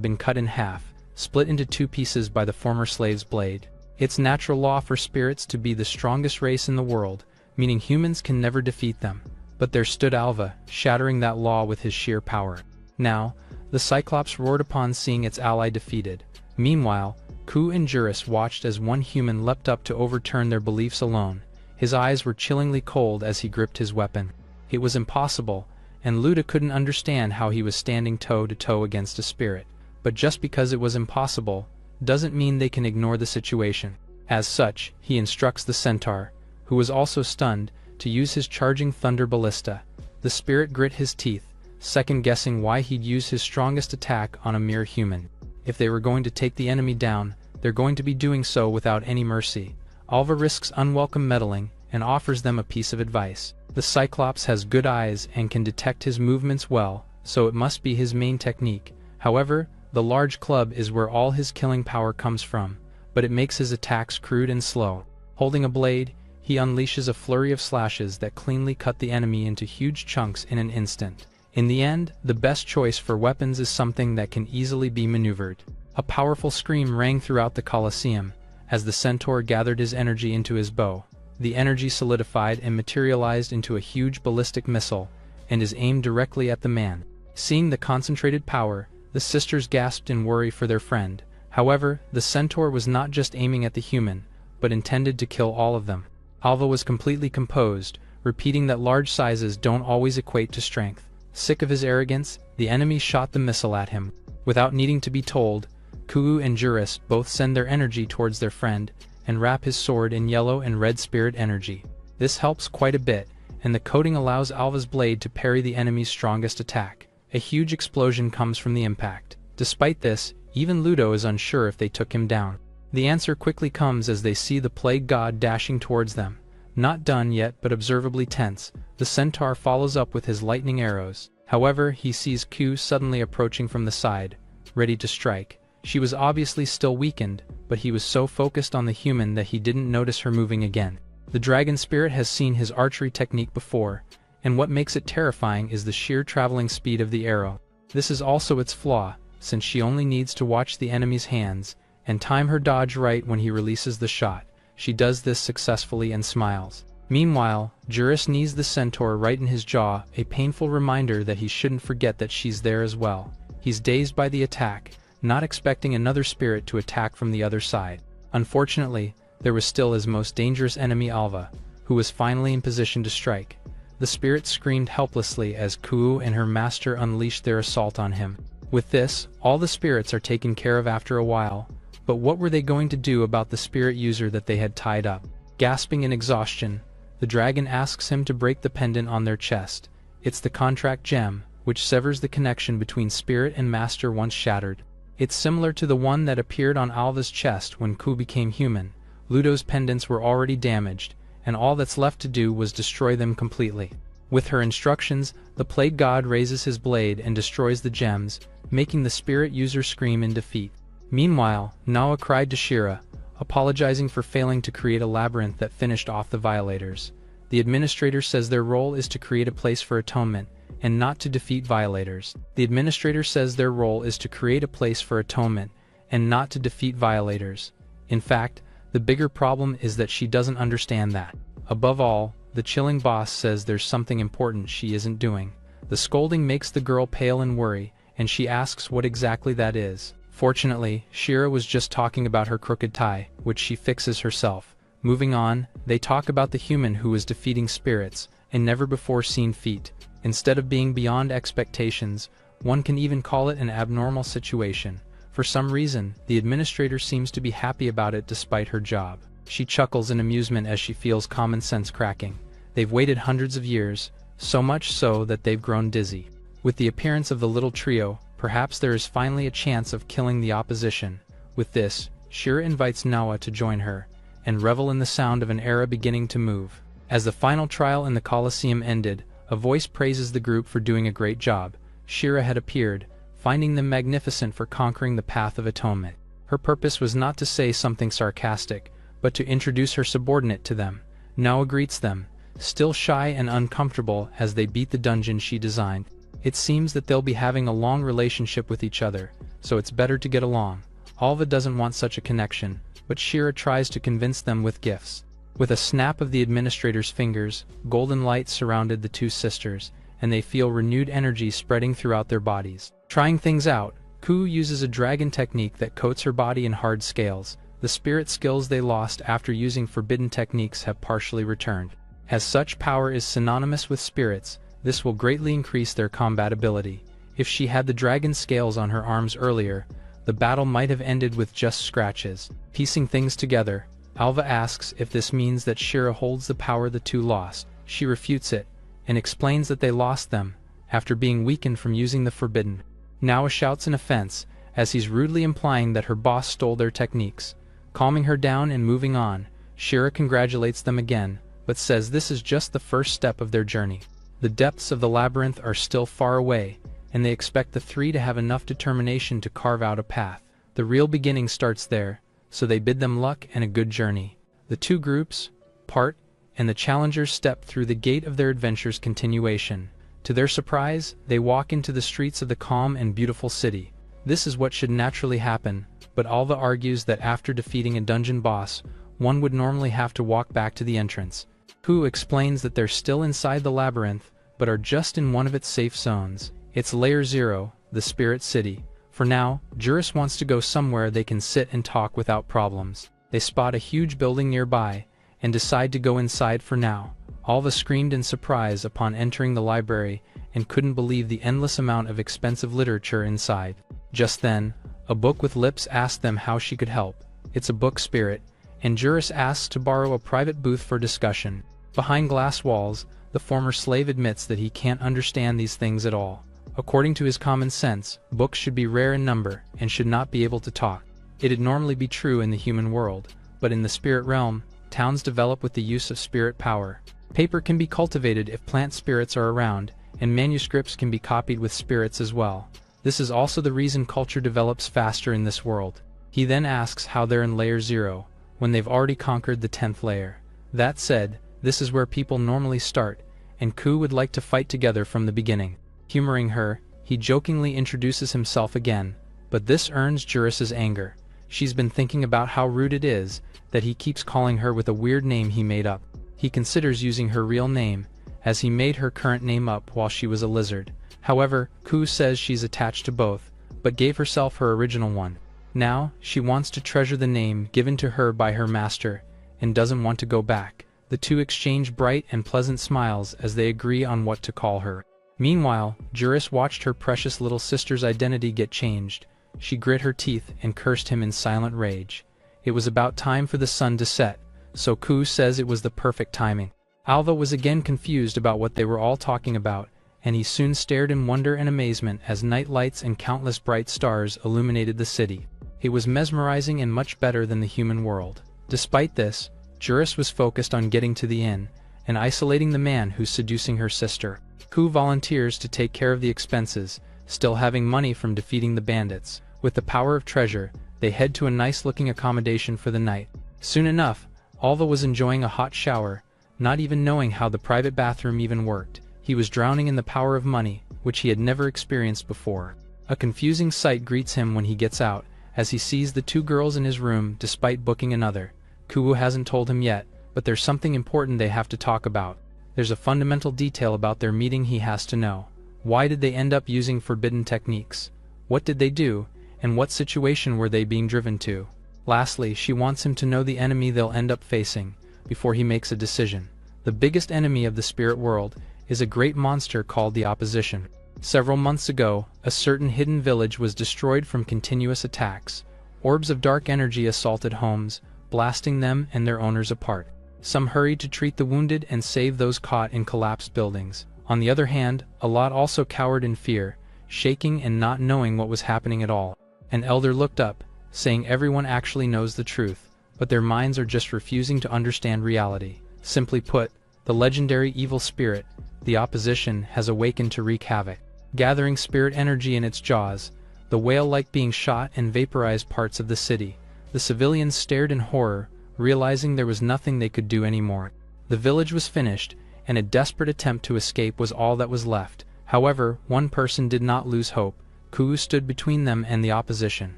been cut in half, split into 2 pieces by the former slave's blade. It's natural law for spirits to be the strongest race in the world, meaning humans can never defeat them. But there stood Alva, shattering that law with his sheer power. Now, the Cyclops roared upon seeing its ally defeated. Meanwhile, Ku and Juris watched as one human leapt up to overturn their beliefs alone. His eyes were chillingly cold as he gripped his weapon. It was impossible, and Luda couldn't understand how he was standing toe-to-toe against a spirit. But just because it was impossible, doesn't mean they can ignore the situation. As such, he instructs the centaur, who was also stunned, to use his charging thunder ballista. The spirit grit his teeth, second-guessing why he'd use his strongest attack on a mere human. If they were going to take the enemy down, they're going to be doing so without any mercy. Alva risks unwelcome meddling, and offers them a piece of advice. The Cyclops has good eyes and can detect his movements well, so it must be his main technique. However, the large club is where all his killing power comes from, but it makes his attacks crude and slow. Holding a blade, he unleashes a flurry of slashes that cleanly cut the enemy into huge chunks in an instant. In the end, the best choice for weapons is something that can easily be maneuvered. A powerful scream rang throughout the Colosseum, as the centaur gathered his energy into his bow. The energy solidified and materialized into a huge ballistic missile, and is aimed directly at the man. Seeing the concentrated power, the sisters gasped in worry for their friend. However, the centaur was not just aiming at the human, but intended to kill all of them. Alva was completely composed, repeating that large sizes don't always equate to strength. Sick of his arrogance, the enemy shot the missile at him. Without needing to be told, Ku and Juris both send their energy towards their friend, and wrap his sword in yellow and red spirit energy. This helps quite a bit, and the coating allows Alva's blade to parry the enemy's strongest attack. A huge explosion comes from the impact. Despite this, even Ludo is unsure if they took him down. The answer quickly comes as they see the plague god dashing towards them. Not done yet but observably tense, the centaur follows up with his lightning arrows. However, he sees Q suddenly approaching from the side, ready to strike. She was obviously still weakened, but he was so focused on the human that he didn't notice her moving again. The dragon spirit has seen his archery technique before, and what makes it terrifying is the sheer traveling speed of the arrow. This is also its flaw, since she only needs to watch the enemy's hands, and time her dodge right when he releases the shot. She does this successfully and smiles. Meanwhile, Juris knees the centaur right in his jaw, a painful reminder that he shouldn't forget that she's there as well. He's dazed by the attack, not expecting another spirit to attack from the other side. Unfortunately, there was still his most dangerous enemy Alva, who was finally in position to strike. The spirit screamed helplessly as Ku and her master unleashed their assault on him. With this, all the spirits are taken care of after a while, but what were they going to do about the spirit user that they had tied up? Gasping in exhaustion, the dragon asks him to break the pendant on their chest. It's the contract gem, which severs the connection between spirit and master once shattered. It's similar to the one that appeared on Alva's chest when Ku became human. Ludo's pendants were already damaged, and all that's left to do was destroy them completely. With her instructions, the plague god raises his blade and destroys the gems, making the spirit user scream in defeat. Meanwhile, Nawa cried to Shira, apologizing for failing to create a labyrinth that finished off the violators. The administrator says their role is to create a place for atonement, and not to defeat violators. The administrator says their role is to create a place for atonement, and not to defeat violators. In fact, the bigger problem is that she doesn't understand that. Above all, the chilling boss says there's something important she isn't doing. The scolding makes the girl pale in worry, and she asks what exactly that is. Fortunately, Shira was just talking about her crooked tie, which she fixes herself. Moving on, they talk about the human who was defeating spirits, and never-before-seen feat. Instead of being beyond expectations, one can even call it an abnormal situation. For some reason, the administrator seems to be happy about it despite her job. She chuckles in amusement as she feels common sense cracking. They've waited hundreds of years, so much so that they've grown dizzy. With the appearance of the little trio, perhaps there is finally a chance of killing the opposition. With this, Shira invites Nawa to join her, and revel in the sound of an era beginning to move. As the final trial in the Colosseum ended, a voice praises the group for doing a great job. Shira had appeared, finding them magnificent for conquering the path of atonement. Her purpose was not to say something sarcastic, but to introduce her subordinate to them. Now greets them, still shy and uncomfortable as they beat the dungeon she designed. It seems that they'll be having a long relationship with each other, so it's better to get along. Alva doesn't want such a connection, but Shira tries to convince them with gifts. With a snap of the administrator's fingers, golden light surrounded the two sisters, and they feel renewed energy spreading throughout their bodies. Trying things out, Ku uses a dragon technique that coats her body in hard scales. The spirit skills they lost after using forbidden techniques have partially returned. As such power is synonymous with spirits, this will greatly increase their combat ability. If she had the dragon scales on her arms earlier, the battle might have ended with just scratches. Piecing things together, Alva asks if this means that Shira holds the power the two lost. She refutes it, and explains that they lost them, after being weakened from using the forbidden. Nawa shouts an offense, as he's rudely implying that her boss stole their techniques. Calming her down and moving on, Shira congratulates them again, but says this is just the first step of their journey. The depths of the labyrinth are still far away, and they expect the three to have enough determination to carve out a path. The real beginning starts there, so they bid them luck and a good journey. The two groups part, and the challengers step through the gate of their adventure's continuation. To their surprise, they walk into the streets of the calm and beautiful city. This is what should naturally happen, but Alva argues that after defeating a dungeon boss, one would normally have to walk back to the entrance. Ku explains that they're still inside the labyrinth, but are just in one of its safe zones. It's Layer 0, the Spirit City. For now, Juris wants to go somewhere they can sit and talk without problems. They spot a huge building nearby, and decide to go inside for now. Alva screamed in surprise upon entering the library, and couldn't believe the endless amount of expensive literature inside. Just then, a book with lips asked them how she could help. It's a book spirit, and Juris asks to borrow a private booth for discussion. Behind glass walls, the former slave admits that he can't understand these things at all. According to his common sense, books should be rare in number and should not be able to talk. It'd normally be true in the human world, but in the spirit realm, towns develop with the use of spirit power. Paper can be cultivated if plant spirits are around, and manuscripts can be copied with spirits as well. This is also the reason culture develops faster in this world. He then asks how they're in Layer 0, when they've already conquered the 10th layer. That said, this is where people normally start, and Ku would like to fight together from the beginning. Humoring her, he jokingly introduces himself again, but this earns Juris's anger. She's been thinking about how rude it is that he keeps calling her with a weird name he made up. He considers using her real name, as he made her current name up while she was a lizard. However, Ku says she's attached to both, but gave herself her original one. Now, she wants to treasure the name given to her by her master, and doesn't want to go back. The two exchange bright and pleasant smiles as they agree on what to call her. Meanwhile, Juris watched her precious little sister's identity get changed. She grit her teeth and cursed him in silent rage. It was about time for the sun to set, so Ku says it was the perfect timing. Alva was again confused about what they were all talking about, and he soon stared in wonder and amazement as night lights and countless bright stars illuminated the city. It was mesmerizing and much better than the human world. Despite this, Juris was focused on getting to the inn, and isolating the man who's seducing her sister. Ku volunteers to take care of the expenses, still having money from defeating the bandits. With the power of treasure, they head to a nice-looking accommodation for the night. Soon enough, Alva was enjoying a hot shower, not even knowing how the private bathroom even worked. He was drowning in the power of money, which he had never experienced before. A confusing sight greets him when he gets out, as he sees the two girls in his room despite booking another. Ku hasn't told him yet, but there's something important they have to talk about. There's a fundamental detail about their meeting he has to know. Why did they end up using forbidden techniques? What did they do, and what situation were they being driven to? Lastly, she wants him to know the enemy they'll end up facing, before he makes a decision. The biggest enemy of the spirit world is a great monster called the Opposition. Several months ago, a certain hidden village was destroyed from continuous attacks. Orbs of dark energy assaulted homes, blasting them and their owners apart. Some hurried to treat the wounded and save those caught in collapsed buildings. On the other hand, a lot also cowered in fear, shaking and not knowing what was happening at all. An elder looked up, saying everyone actually knows the truth, but their minds are just refusing to understand reality. Simply put, the legendary evil spirit, the Opposition, has awakened to wreak havoc. gathering spirit energy in its jaws, the whale like being shot and vaporized parts of the city. The civilians stared in horror, realizing there was nothing they could do anymore. The village was finished, and a desperate attempt to escape was all that was left. However, one person did not lose hope. Ku stood between them and the opposition.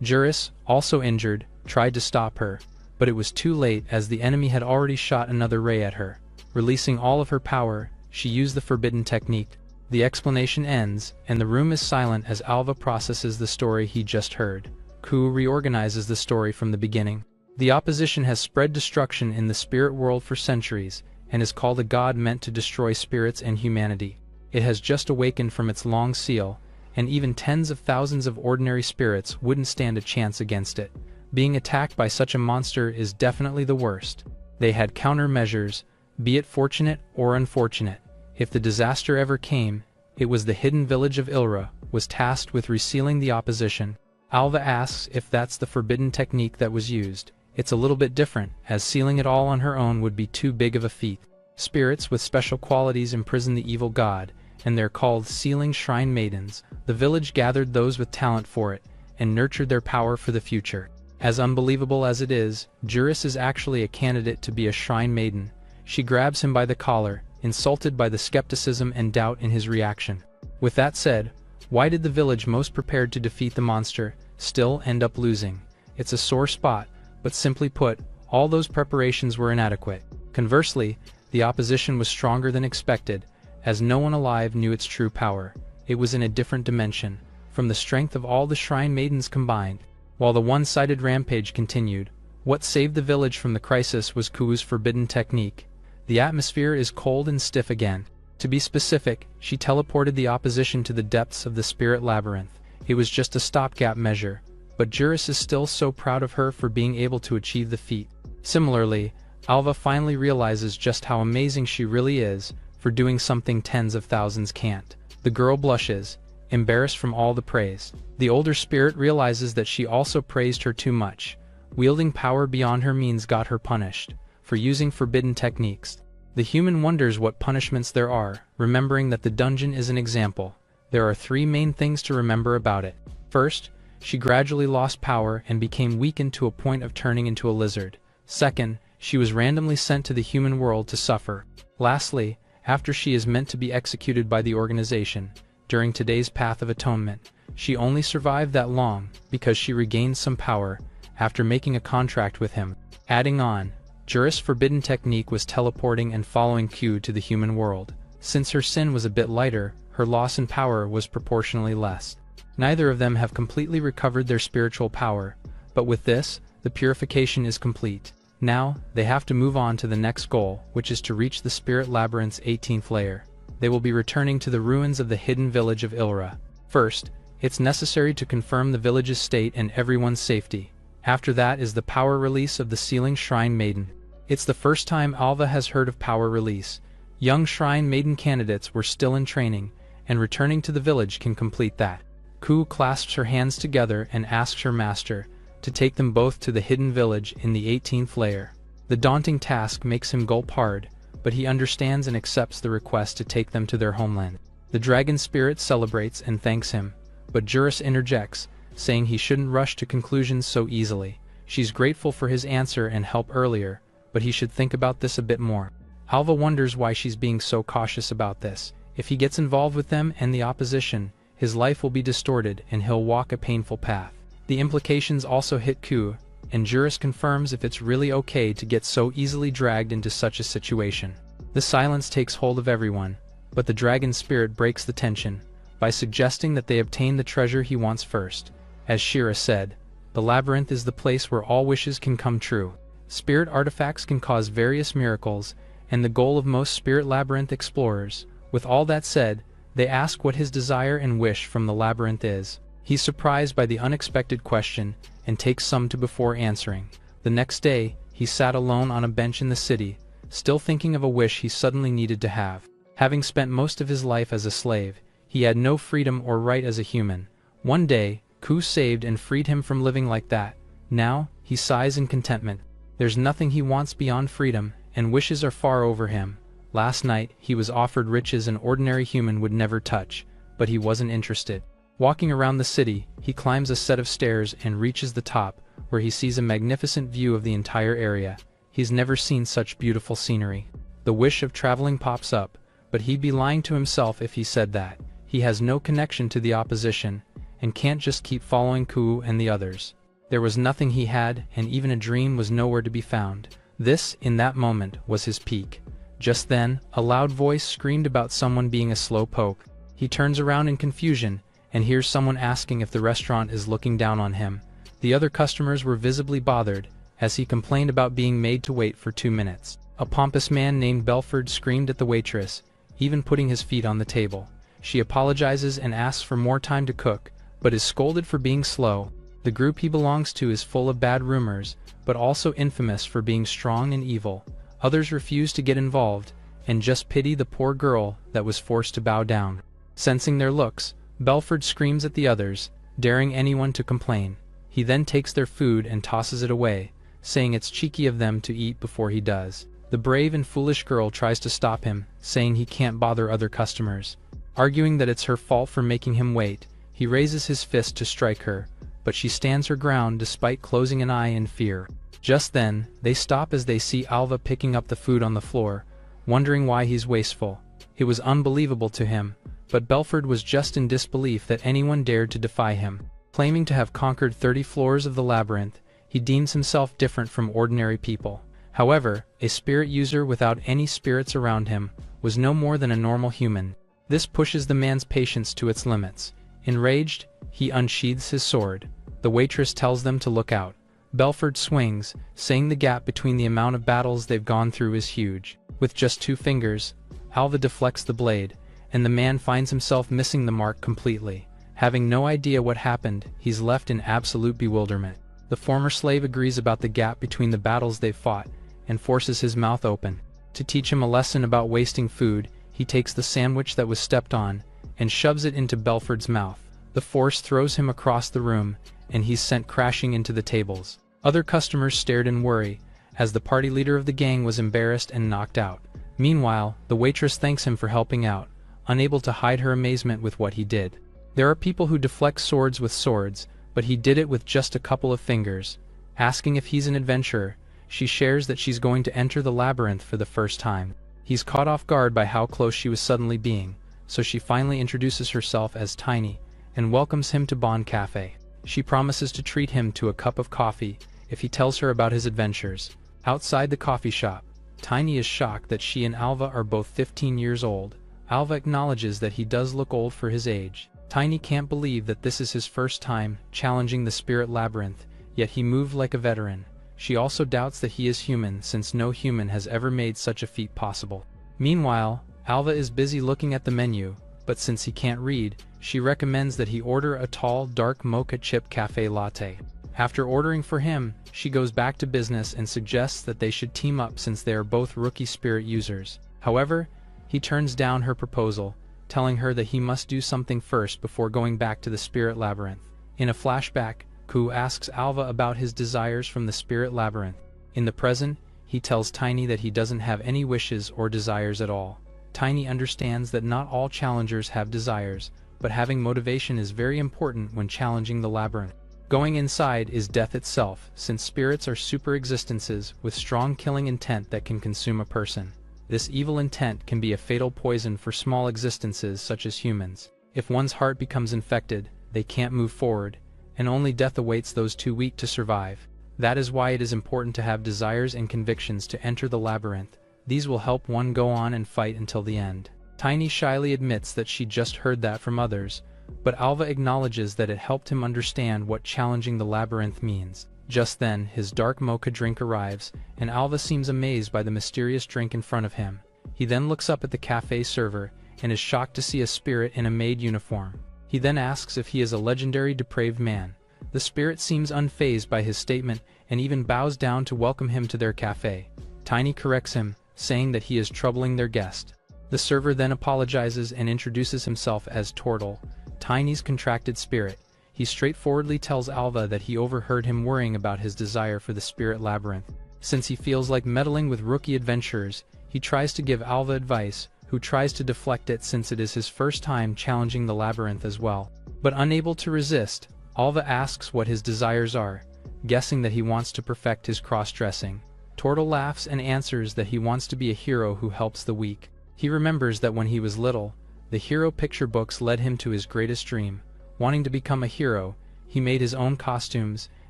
Juris, also injured, tried to stop her, but it was too late as the enemy had already shot another ray at her. Releasing all of her power, she used the forbidden technique. The explanation ends, and the room is silent as Alva processes the story he just heard. Ku reorganizes the story from the beginning. The opposition has spread destruction in the spirit world for centuries, and is called a god meant to destroy spirits and humanity. It has just awakened from its long seal, and even tens of thousands of ordinary spirits wouldn't stand a chance against it. Being attacked by such a monster is definitely the worst. They had countermeasures, be it fortunate or unfortunate. If the disaster ever came, it was the hidden village of Ilra was tasked with resealing the opposition. Alva asks if that's the forbidden technique that was used. It's a little bit different, as sealing it all on her own would be too big of a feat. Spirits with special qualities imprison the evil god, and they're called sealing shrine maidens. The village gathered those with talent for it, and nurtured their power for the future. As unbelievable as it is, Juris is actually a candidate to be a shrine maiden. She grabs him by the collar, insulted by the skepticism and doubt in his reaction. With that said, why did the village most prepared to defeat the monster still end up losing? It's a sore spot, but simply put, all those preparations were inadequate. Conversely, the opposition was stronger than expected, as no one alive knew its true power. It was in a different dimension, from the strength of all the shrine maidens combined. While the one-sided rampage continued, what saved the village from the crisis was Ku's forbidden technique. The atmosphere is cold and stiff again. To be specific, she teleported the opposition to the depths of the spirit labyrinth. It was just a stopgap measure, but Juris is still so proud of her for being able to achieve the feat. Similarly, Alva finally realizes just how amazing she really is for doing something tens of thousands can't. The girl blushes, embarrassed from all the praise. The older spirit realizes that she also praised her too much. Wielding power beyond her means got her punished for using forbidden techniques. The human wonders what punishments there are, remembering that the dungeon is an example. There are three main things to remember about it. First, she gradually lost power and became weakened to a point of turning into a lizard. Second, she was randomly sent to the human world to suffer. Lastly, after she is meant to be executed by the organization, during today's Path of Atonement, she only survived that long because she regained some power after making a contract with him. Adding on, Juris' forbidden technique was teleporting and following Q to the human world. Since her sin was a bit lighter, her loss in power was proportionally less. Neither of them have completely recovered their spiritual power, but with this, the purification is complete. Now, they have to move on to the next goal, which is to reach the Spirit Labyrinth's 18th layer. They will be returning to the ruins of the hidden village of Ilra. First, it's necessary to confirm the village's state and everyone's safety. After that is the power release of the Sealing Shrine Maiden. It's the first time Alva has heard of power release. Young Shrine Maiden candidates were still in training, and returning to the village can complete that. Ku clasps her hands together and asks her master to take them both to the hidden village in the 18th layer. The daunting task makes him gulp hard, but he understands and accepts the request to take them to their homeland. The dragon spirit celebrates and thanks him, but Juris interjects, saying he shouldn't rush to conclusions so easily. She's grateful for his answer and help earlier, but he should think about this a bit more. Alva wonders why she's being so cautious about this. If he gets involved with them and the opposition, his life will be distorted and he'll walk a painful path. The implications also hit Ku, and Juris confirms if it's really okay to get so easily dragged into such a situation. The silence takes hold of everyone, but the dragon spirit breaks the tension by suggesting that they obtain the treasure he wants first. As Shira said, the labyrinth is the place where all wishes can come true. Spirit artifacts can cause various miracles, and the goal of most Spirit Labyrinth explorers. With all that said, they ask what his desire and wish from the labyrinth is. He's surprised by the unexpected question, and takes some to before answering. The next day, he sat alone on a bench in the city, still thinking of a wish he suddenly needed to have. Having spent most of his life as a slave, he had no freedom or right as a human. One day, Ku saved and freed him from living like that. Now, he sighs in contentment. There's nothing he wants beyond freedom, and wishes are far over him. Last night, he was offered riches an ordinary human would never touch, but he wasn't interested. Walking around the city, he climbs a set of stairs and reaches the top, where he sees a magnificent view of the entire area. He's never seen such beautiful scenery. The wish of traveling pops up, but he'd be lying to himself if he said that. He has no connection to the opposition, and can't just keep following Ku and the others. There was nothing he had, and even a dream was nowhere to be found. This, in that moment, was his peak. Just then, a loud voice screamed about someone being a slow poke. He turns around in confusion, and hears someone asking if the restaurant is looking down on him. The other customers were visibly bothered, as he complained about being made to wait for 2 minutes. A pompous man named Belford screamed at the waitress, even putting his feet on the table. She apologizes and asks for more time to cook, but is scolded for being slow. The group he belongs to is full of bad rumors, but also infamous for being strong and evil. Others refuse to get involved, and just pity the poor girl that was forced to bow down. Sensing their looks, Belford screams at the others, daring anyone to complain. He then takes their food and tosses it away, saying it's cheeky of them to eat before he does. The brave and foolish girl tries to stop him, saying he can't bother other customers. Arguing that it's her fault for making him wait, he raises his fist to strike her, but she stands her ground despite closing an eye in fear. Just then, they stop as they see Alva picking up the food on the floor, wondering why he's wasteful. It was unbelievable to him, but Belford was just in disbelief that anyone dared to defy him. Claiming to have conquered 30 floors of the labyrinth, he deems himself different from ordinary people. However, a spirit user without any spirits around him was no more than a normal human. This pushes the man's patience to its limits. Enraged, he unsheathes his sword. The waitress tells them to look out. Belford swings, saying the gap between the amount of battles they've gone through is huge. With just 2 fingers, Alva deflects the blade, and the man finds himself missing the mark completely. Having no idea what happened, he's left in absolute bewilderment. The former slave agrees about the gap between the battles they've fought, and forces his mouth open. To teach him a lesson about wasting food, he takes the sandwich that was stepped on, and shoves it into Belford's mouth. The force throws him across the room, and he's sent crashing into the tables. Other customers stared in worry, as the party leader of the gang was embarrassed and knocked out. Meanwhile, the waitress thanks him for helping out, unable to hide her amazement with what he did. There are people who deflect swords with swords, but he did it with just a couple of fingers. Asking if he's an adventurer, she shares that she's going to enter the labyrinth for the first time. He's caught off guard by how close she was suddenly being, so she finally introduces herself as Tiny, and welcomes him to Bond Cafe. She promises to treat him to a cup of coffee if he tells her about his adventures. Outside the coffee shop, Tiny is shocked that she and Alva are both 15 years old. Alva acknowledges that he does look old for his age. Tiny can't believe that this is his first time challenging the spirit labyrinth, yet he moved like a veteran. She also doubts that he is human, since no human has ever made such a feat possible. Meanwhile, Alva is busy looking at the menu, but since he can't read, she recommends that he order a tall, dark mocha chip cafe latte. After ordering for him, she goes back to business and suggests that they should team up since they are both rookie spirit users. However, he turns down her proposal, telling her that he must do something first before going back to the spirit labyrinth. In a flashback, Ku asks Alva about his desires from the spirit labyrinth. In the present, he tells Tiny that he doesn't have any wishes or desires at all. Tiny understands that not all challengers have desires, but having motivation is very important when challenging the labyrinth. Going inside is death itself, since spirits are super existences with strong killing intent that can consume a person. This evil intent can be a fatal poison for small existences such as humans. If one's heart becomes infected, they can't move forward, and only death awaits those too weak to survive. That is why it is important to have desires and convictions to enter the labyrinth. These will help one go on and fight until the end. Tiny shyly admits that she just heard that from others, but Alva acknowledges that it helped him understand what challenging the labyrinth means. Just then, his dark mocha drink arrives, and Alva seems amazed by the mysterious drink in front of him. He then looks up at the cafe server, and is shocked to see a spirit in a maid uniform. He then asks if he is a legendary depraved man. The spirit seems unfazed by his statement, and even bows down to welcome him to their cafe. Tiny corrects him, saying that he is troubling their guest. The server then apologizes and introduces himself as Tortle, Tiny's contracted spirit. He straightforwardly tells Alva that he overheard him worrying about his desire for the spirit labyrinth. Since he feels like meddling with rookie adventurers, he tries to give Alva advice, who tries to deflect it since it is his first time challenging the labyrinth as well. But unable to resist, Alva asks what his desires are, guessing that he wants to perfect his cross-dressing. Turtle laughs and answers that he wants to be a hero who helps the weak. He remembers that when he was little, the hero picture books led him to his greatest dream. Wanting to become a hero, he made his own costumes,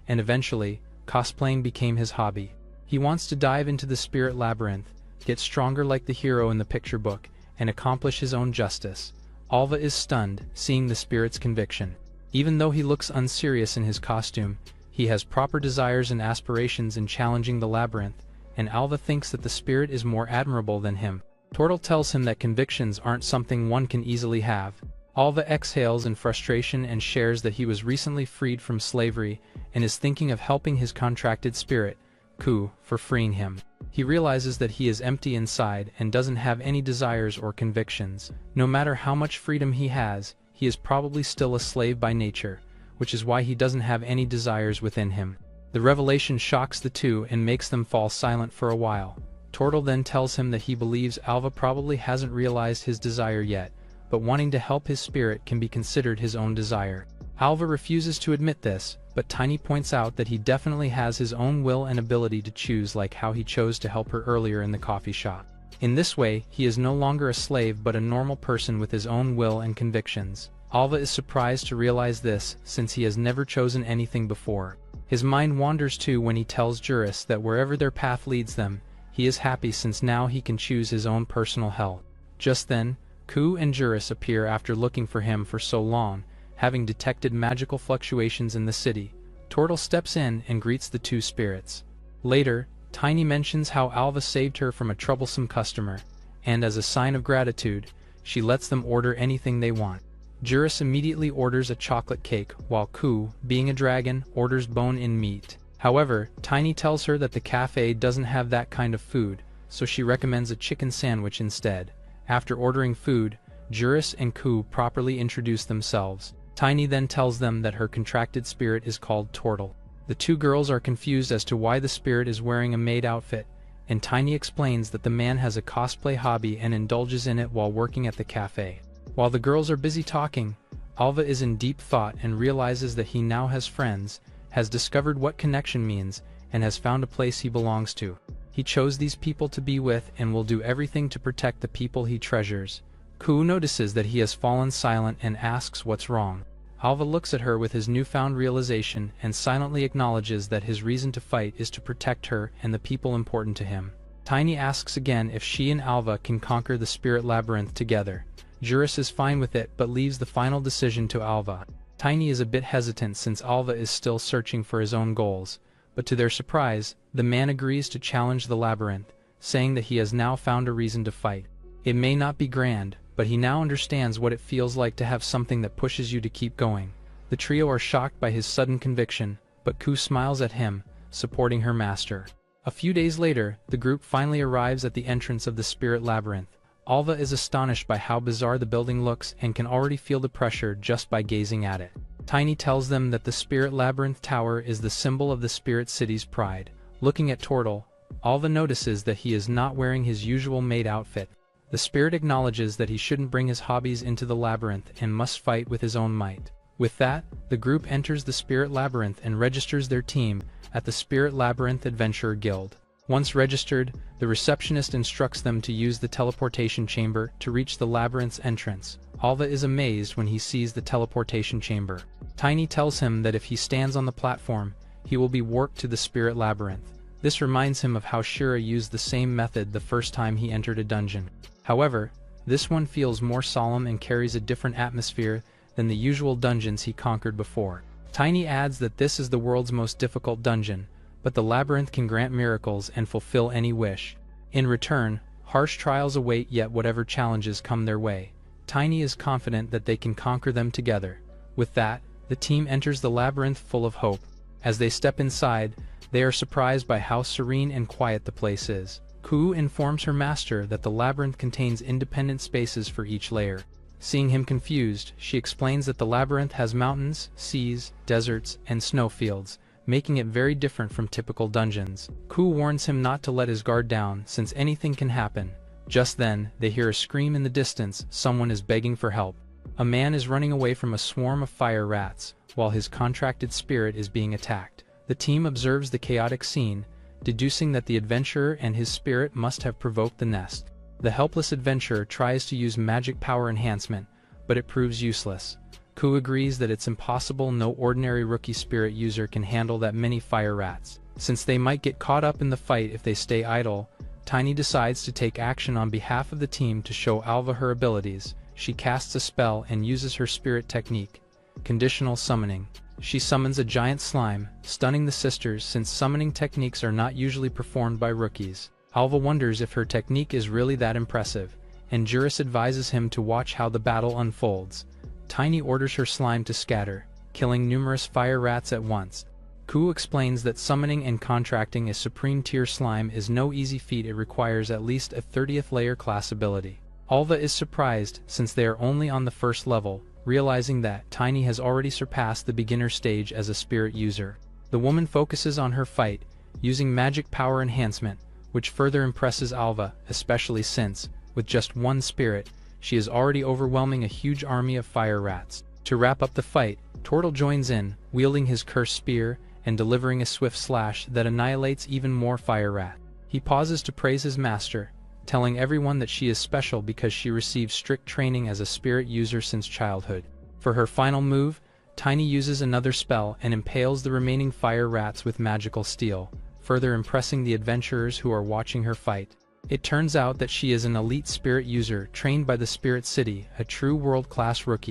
and eventually, cosplaying became his hobby. He wants to dive into the spirit labyrinth, get stronger like the hero in the picture book, and accomplish his own justice. Alva is stunned, seeing the spirit's conviction. Even though he looks unserious in his costume, he has proper desires and aspirations in challenging the labyrinth, and Alva thinks that the spirit is more admirable than him. Turtle tells him that convictions aren't something one can easily have. Alva exhales in frustration and shares that he was recently freed from slavery and is thinking of helping his contracted spirit, Ku, for freeing him. He realizes that he is empty inside and doesn't have any desires or convictions. No matter how much freedom he has, he is probably still a slave by nature, which is why he doesn't have any desires within him. The revelation shocks the two and makes them fall silent for a while. Turtle then tells him that he believes Alva probably hasn't realized his desire yet, but wanting to help his spirit can be considered his own desire. Alva refuses to admit this, but Tiny points out that he definitely has his own will and ability to choose, like how he chose to help her earlier in the coffee shop. In this way, he is no longer a slave but a normal person with his own will and convictions. Alva is surprised to realize this, since he has never chosen anything before. His mind wanders too when he tells Juris that wherever their path leads them, he is happy since now he can choose his own personal hell. Just then, Ku and Juris appear after looking for him for so long, having detected magical fluctuations in the city. Turtle steps in and greets the two spirits. Later, Tiny mentions how Alva saved her from a troublesome customer, and as a sign of gratitude, she lets them order anything they want. Juris immediately orders a chocolate cake, while Ku, being a dragon, orders bone-in meat. However, Tiny tells her that the cafe doesn't have that kind of food, so she recommends a chicken sandwich instead. After ordering food, Juris and Ku properly introduce themselves. Tiny then tells them that her contracted spirit is called Turtle. The two girls are confused as to why the spirit is wearing a maid outfit, and Tiny explains that the man has a cosplay hobby and indulges in it while working at the cafe. While the girls are busy talking, Alva is in deep thought and realizes that he now has friends, has discovered what connection means, and has found a place he belongs to. He chose these people to be with and will do everything to protect the people he treasures. Ku notices that he has fallen silent and asks what's wrong. Alva looks at her with his newfound realization and silently acknowledges that his reason to fight is to protect her and the people important to him. Tiny asks again if she and Alva can conquer the spirit labyrinth together. Juris is fine with it but leaves the final decision to Alva. Tiny is a bit hesitant since Alva is still searching for his own goals, but to their surprise, the man agrees to challenge the labyrinth, saying that he has now found a reason to fight. It may not be grand, but he now understands what it feels like to have something that pushes you to keep going. The trio are shocked by his sudden conviction, but Ku smiles at him, supporting her master. A few days later, the group finally arrives at the entrance of the spirit labyrinth. Alva is astonished by how bizarre the building looks and can already feel the pressure just by gazing at it. Tiny tells them that the spirit labyrinth tower is the symbol of the spirit city's pride. Looking at Turtle, Alva notices that he is not wearing his usual maid outfit. The spirit acknowledges that he shouldn't bring his hobbies into the labyrinth and must fight with his own might. With that, the group enters the spirit labyrinth and registers their team at the Spirit Labyrinth Adventurer Guild. Once registered, the receptionist instructs them to use the teleportation chamber to reach the labyrinth's entrance. Alva is amazed when he sees the teleportation chamber. Tiny tells him that if he stands on the platform, he will be warped to the spirit labyrinth. This reminds him of how Shira used the same method the first time he entered a dungeon. However, this one feels more solemn and carries a different atmosphere than the usual dungeons he conquered before. Tiny adds that this is the world's most difficult dungeon, but the labyrinth can grant miracles and fulfill any wish. In return, harsh trials await, yet whatever challenges come their way, Tiny is confident that they can conquer them together. With that, the team enters the labyrinth full of hope. As they step inside, they are surprised by how serene and quiet the place is. Ku informs her master that the labyrinth contains independent spaces for each layer. Seeing him confused, she explains that the labyrinth has mountains, seas, deserts, and snowfields, making it very different from typical dungeons. Ku warns him not to let his guard down since anything can happen, Just then, they hear a scream in the distance. Someone is begging for help. A man is running away from a swarm of fire rats, while his contracted spirit is being attacked. The team observes the chaotic scene, deducing that the adventurer and his spirit must have provoked the nest. The helpless adventurer tries to use magic power enhancement, but it proves useless. Ku agrees that it's impossible. No ordinary rookie spirit user can handle that many fire rats. Since they might get caught up in the fight if they stay idle, Tiny decides to take action on behalf of the team to show Alva her abilities. She casts a spell and uses her spirit technique, conditional summoning. She summons a giant slime, stunning the sisters since summoning techniques are not usually performed by rookies. Alva wonders if her technique is really that impressive, and Juris advises him to watch how the battle unfolds. Tiny orders her slime to scatter, killing numerous fire rats at once. Ku explains that summoning and contracting a supreme tier slime is no easy feat. It requires at least a 30th layer class ability. Alva is surprised since they are only on the first level, realizing that Tiny has already surpassed the beginner stage as a spirit user. The woman focuses on her fight, using magic power enhancement, which further impresses Alva, especially since, with just one spirit, she is already overwhelming a huge army of fire rats. To wrap up the fight, Tortle joins in, wielding his cursed spear, and delivering a swift slash that annihilates even more fire rats. He pauses to praise his master, telling everyone that she is special because she received strict training as a spirit user since childhood. For her final move, Tiny uses another spell and impales the remaining fire rats with magical steel, further impressing the adventurers who are watching her fight. It turns out that she is an elite spirit user trained by the Spirit City, a true world-class rookie.